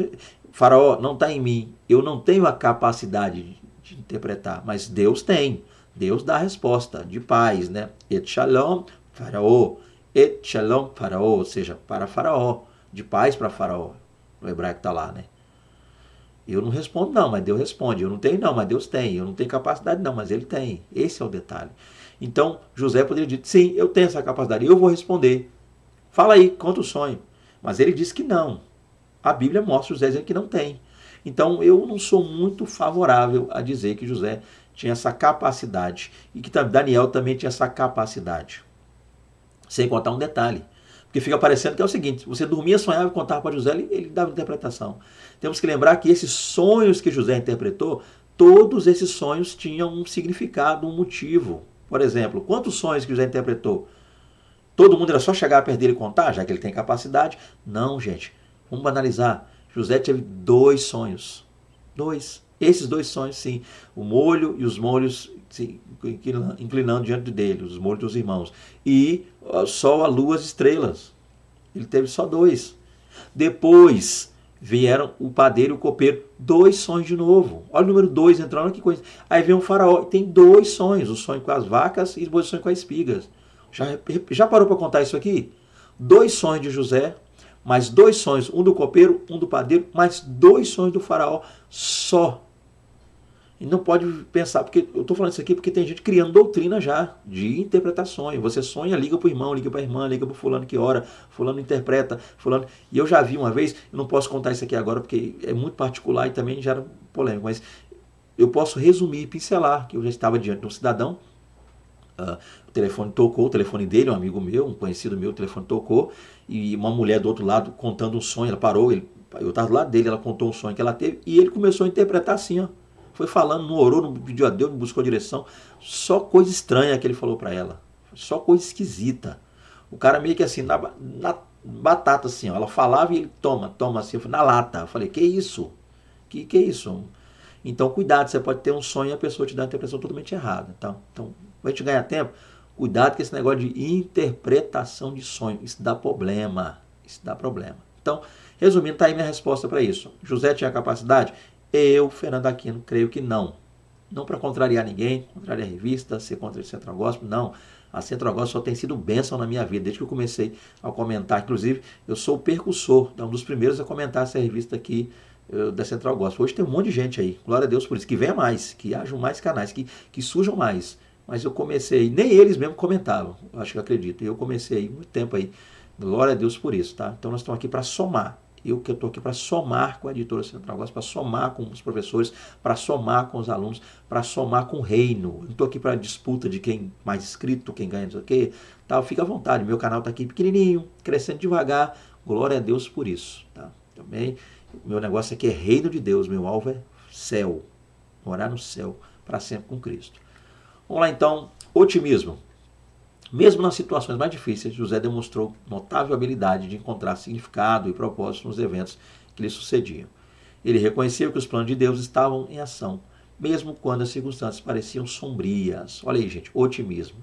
Faraó, não está em mim. Eu não tenho a capacidade de interpretar, mas Deus tem. Deus dá a resposta de paz, né? Et shalom, Faraó. Et shalom, Faraó, ou seja, para Faraó. De paz para Faraó. O hebraico está lá, né? Eu não respondo não, mas Deus responde. Eu não tenho não, mas Deus tem. Eu não tenho capacidade não, mas Ele tem. Esse é o detalhe. Então, José poderia dizer, sim, eu tenho essa capacidade. Eu vou responder. Fala aí, conta o sonho. Mas ele disse que não. A Bíblia mostra José dizendo que não tem. Então, eu não sou muito favorável a dizer que José tinha essa capacidade e que Daniel também tinha essa capacidade. Sem contar um detalhe. Porque fica parecendo que é o seguinte, você dormia, sonhava e contava para José, ele dava interpretação. Temos que lembrar que esses sonhos que José interpretou, todos esses sonhos tinham um significado, um motivo. Por exemplo, quantos sonhos que José interpretou? Todo mundo era só chegar perto dele e contar, já que ele tem capacidade? Não, gente. Vamos analisar. José teve 2 sonhos. 2. Esses 2 sonhos, sim. O molho e os molhos se inclinando diante dele, os molhos dos irmãos. E o sol, a lua, as estrelas. Ele teve só 2. Depois, Vieram o padeiro e o copeiro, 2 sonhos de novo. Olha o número 2 entrando, olha que coisa. Aí vem o faraó, tem 2 sonhos, o sonho com as vacas e o sonho com as espigas. Já parou para contar isso aqui? 2 sonhos de José, mais 2 sonhos, um do copeiro, um do padeiro, mais 2 sonhos do faraó só. E não pode pensar, porque eu estou falando isso aqui porque tem gente criando doutrina já de interpretar sonho. Você sonha, liga para o irmão, liga para a irmã, liga para o fulano que ora, fulano interpreta, fulano. E eu já vi uma vez, eu não posso contar isso aqui agora porque é muito particular e também gera polêmica, mas eu posso resumir, pincelar, que eu já estava diante de um cidadão, o telefone tocou, o telefone dele, um amigo meu, um conhecido meu, o telefone tocou, e uma mulher do outro lado contando um sonho, ela parou, eu estava do lado dele, ela contou um sonho que ela teve, e ele começou a interpretar assim, ó. Foi falando, não orou, não pediu a Deus, não buscou direção. Só coisa estranha que ele falou para ela. Só coisa esquisita. O cara meio que assim, na batata assim, ó. Ela falava e ele toma assim, na lata. Eu falei, que isso? Que é isso? Então, cuidado, você pode ter um sonho e a pessoa te dá uma interpretação totalmente errada. Então vai te ganhar tempo. Cuidado com esse negócio de interpretação de sonho. Isso dá problema. Isso dá problema. Então, resumindo, tá aí minha resposta para isso. José tinha capacidade? Eu, Fernando Aquino, creio que não. Não para contrariar ninguém, contrariar a revista, ser contra a Central Gospel, não. A Central Gospel só tem sido bênção na minha vida, desde que eu comecei a comentar. Inclusive, eu sou o percussor, um dos primeiros a comentar essa revista aqui da Central Gospel. Hoje tem um monte de gente aí, glória a Deus por isso, que venha mais, que hajam mais canais, que surjam mais. Mas eu comecei, nem eles mesmo comentavam, acho que eu acredito. Eu comecei aí, muito tempo aí, glória a Deus por isso, tá? Então nós estamos aqui para somar. Eu estou aqui para somar com a editora Central Gospel, para somar com os professores, para somar com os alunos, para somar com o reino. Eu não estou aqui para disputa de quem mais inscrito, quem ganha, não sei o quê. Tá, fica à vontade, meu canal está aqui pequenininho, crescendo devagar. Glória a Deus por isso. Tá? Também, meu negócio aqui é reino de Deus, meu alvo é céu. Morar no céu para sempre com Cristo. Vamos lá então, otimismo. Mesmo nas situações mais difíceis, José demonstrou notável habilidade de encontrar significado e propósito nos eventos que lhe sucediam. Ele reconheceu que os planos de Deus estavam em ação, mesmo quando as circunstâncias pareciam sombrias. Olha aí, gente, otimismo.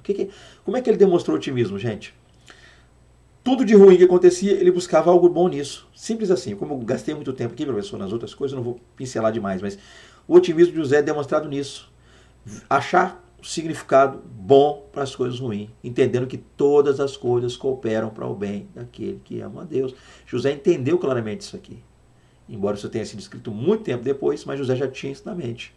Como é que ele demonstrou otimismo, gente? Tudo de ruim que acontecia, ele buscava algo bom nisso. Simples assim. Como eu gastei muito tempo aqui, professor, nas outras coisas, eu não vou pincelar demais, mas o otimismo de José é demonstrado nisso. Achar significado bom para as coisas ruins, entendendo que todas as coisas cooperam para o bem daquele que ama a Deus. José entendeu claramente isso aqui. Embora isso tenha sido escrito muito tempo depois, mas José já tinha isso na mente.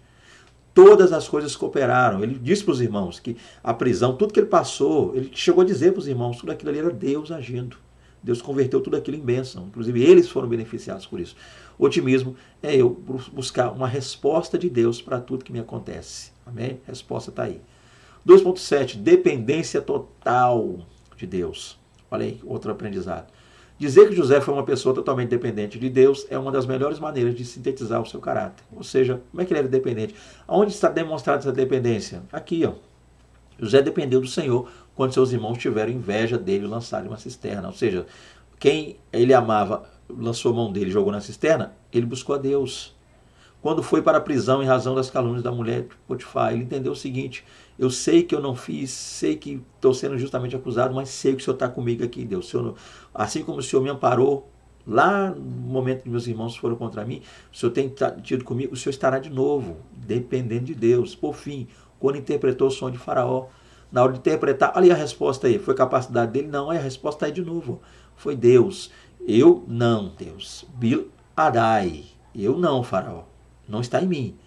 Todas as coisas cooperaram. Ele disse para os irmãos que a prisão, tudo que ele passou, ele chegou a dizer para os irmãos, tudo aquilo ali era Deus agindo. Deus converteu tudo aquilo em bênção. Inclusive, eles foram beneficiados por isso. O otimismo é eu buscar uma resposta de Deus para tudo que me acontece. Amém? A resposta está aí. 2.7. Dependência total de Deus. Olha aí, outro aprendizado. Dizer que José foi uma pessoa totalmente dependente de Deus é uma das melhores maneiras de sintetizar o seu caráter. Ou seja, como é que ele era dependente? Aonde está demonstrada essa dependência? Aqui, ó. José dependeu do Senhor quando seus irmãos tiveram inveja dele e lançaram em uma cisterna. Ou seja, quem ele amava lançou a mão dele e jogou na cisterna, ele buscou a Deus. Quando foi para a prisão em razão das calúnias da mulher de Potifar, ele entendeu o seguinte: eu sei que eu não fiz, sei que estou sendo justamente acusado, mas sei que o Senhor está comigo aqui, Deus. Senhor, assim como o Senhor me amparou lá no momento que meus irmãos foram contra mim, o Senhor tem tido comigo, o Senhor estará de novo, dependendo de Deus. Por fim, quando interpretou o sonho de Faraó, na hora de interpretar, olha a resposta aí, foi capacidade dele? Não, a resposta aí de novo, foi Deus. Eu não, Deus. Bil Adai, eu não, Faraó. Não está em mim.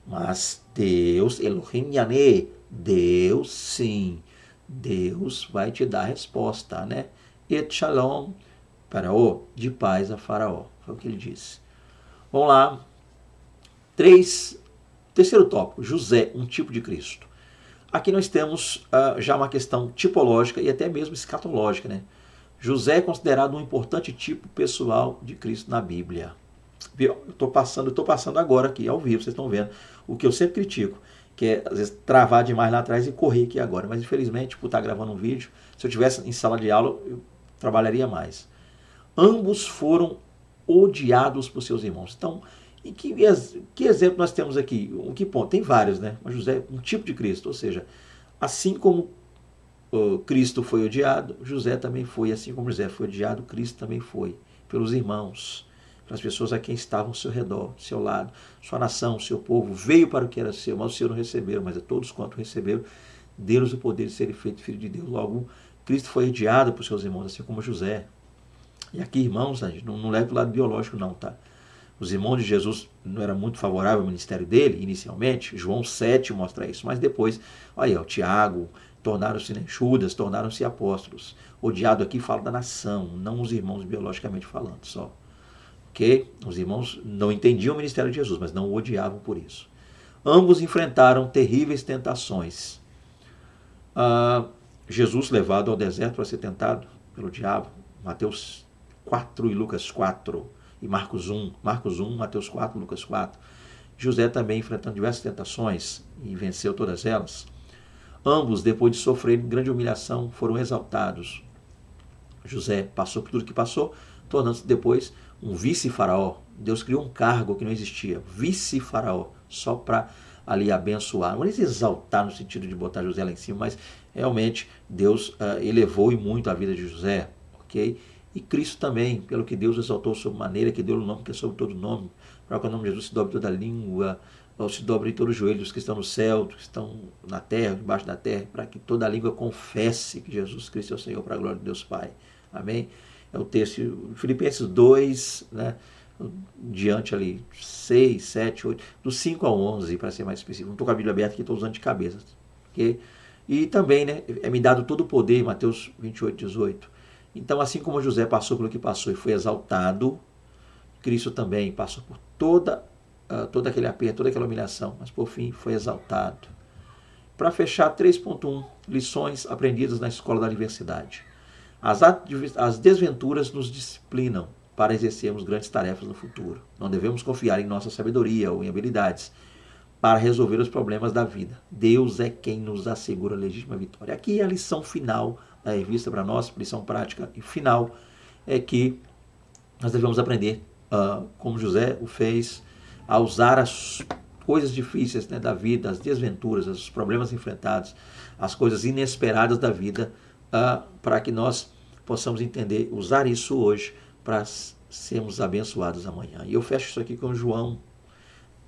Mas Deus, Elohim Yané, Deus sim. Deus vai te dar a resposta, né? Et shalom, Faraó, de paz a Faraó. Foi o que ele disse. Vamos lá. Terceiro tópico, José, um tipo de Cristo. Aqui nós temos já uma questão tipológica e até mesmo escatológica, né? José é considerado um importante tipo pessoal de Cristo na Bíblia. Eu estou passando agora aqui, ao vivo, vocês estão vendo. O que eu sempre critico, que é, às vezes, travar demais lá atrás e correr aqui agora. Mas, infelizmente, por estar gravando um vídeo, se eu estivesse em sala de aula, eu trabalharia mais. Ambos foram odiados por seus irmãos. Então, em que exemplo nós temos aqui? Em que ponto? Tem vários, né? Mas José, um tipo de Cristo, ou seja, assim como Cristo foi odiado, José também foi. Assim como José foi odiado, Cristo também foi, pelos irmãos. para as pessoas a quem estavam ao seu redor, ao seu lado. Sua nação, seu povo veio para o que era seu, mas o seu não receberam, mas a todos quanto receberam, deu-lhes o poder de serem feitos filho de Deus. Logo, Cristo foi odiado por seus irmãos, assim como José. E aqui, irmãos, não leve o lado biológico não, tá? Os irmãos de Jesus não eram muito favoráveis ao ministério dele, inicialmente. João 7 mostra isso. Mas depois, olha, o Tiago, tornaram-se Judas, tornaram-se apóstolos. Odiado aqui fala da nação, não os irmãos biologicamente falando só. Ok? Os irmãos não entendiam o ministério de Jesus, mas não o odiavam por isso. Ambos enfrentaram terríveis tentações. Jesus levado ao deserto para ser tentado pelo diabo. Mateus 4 e Lucas 4. E Marcos 1, Mateus 4, Lucas 4. José também enfrentando diversas tentações e venceu todas elas. Ambos, depois de sofrer grande humilhação, foram exaltados. José passou por tudo que passou, tornando-se depois um vice-faraó. Deus criou um cargo que não existia, vice-faraó, só para ali abençoar. Não é exaltar no sentido de botar José lá em cima, mas realmente Deus elevou e muito a vida de José, ok? E Cristo também, pelo que Deus exaltou sobre maneira que deu o nome que é sobre todo nome, para que o nome de Jesus se dobre toda a língua, ou se dobre todos os joelhos que estão no céu, que estão na terra, debaixo da terra, para que toda a língua confesse que Jesus Cristo é o Senhor, para a glória de Deus Pai. Amém? É o texto, Filipenses 2, né? Diante ali, 6, 7, 8, do 5 ao 11, para ser mais específico. Não estou com a Bíblia aberta aqui, estou usando de cabeça. Okay? E também, né, é-me dado todo o poder, Mateus 28, 18. Então, assim como José passou pelo que passou e foi exaltado, Cristo também passou por todo aquele aperto, toda aquela humilhação, mas por fim foi exaltado. Para fechar, 3.1, lições aprendidas na escola da adversidade. As desventuras nos disciplinam para exercermos grandes tarefas no futuro. Não devemos confiar em nossa sabedoria ou em habilidades para resolver os problemas da vida. Deus é quem nos assegura a legítima vitória. Aqui é a lição final da revista para nós, lição prática e final, é que nós devemos aprender, como José o fez, a usar as coisas difíceis, né, da vida, as desventuras, os problemas enfrentados, as coisas inesperadas da vida, para que nós possamos entender, usar isso hoje para sermos abençoados amanhã. E eu fecho isso aqui com João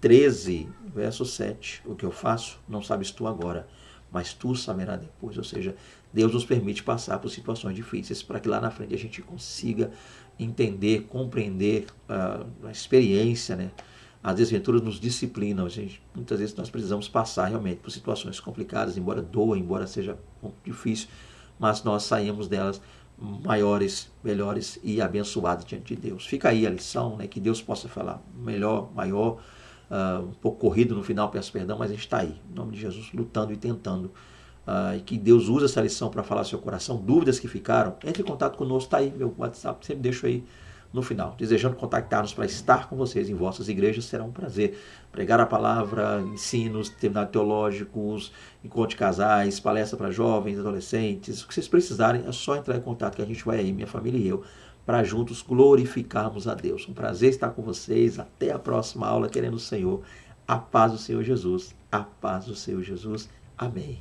13, verso 7. O que eu faço, não sabes tu agora, mas tu saberás depois. Ou seja, Deus nos permite passar por situações difíceis para que lá na frente a gente consiga entender, compreender a experiência, né? As desventuras nos disciplinam. Muitas vezes nós precisamos passar realmente por situações complicadas, embora doa, embora seja muito difícil, mas nós saímos delas maiores, melhores e abençoados diante de Deus. Fica aí a lição, né? Que Deus possa falar melhor, maior, um pouco corrido no final, peço perdão, mas a gente está aí, em nome de Jesus, lutando e tentando. E que Deus use essa lição para falar ao seu coração. Dúvidas que ficaram, entre em contato conosco, está aí, meu WhatsApp, sempre deixo aí no final. Desejando contactar-nos para estar com vocês em vossas igrejas, será um prazer. Pregar a palavra, ensinos, terminados teológicos, encontro de casais, palestra para jovens, adolescentes, o que vocês precisarem, é só entrar em contato que a gente vai aí, minha família e eu, para juntos glorificarmos a Deus. Um prazer estar com vocês. Até a próxima aula, querendo o Senhor. A paz do Senhor Jesus. A paz do Senhor Jesus. Amém.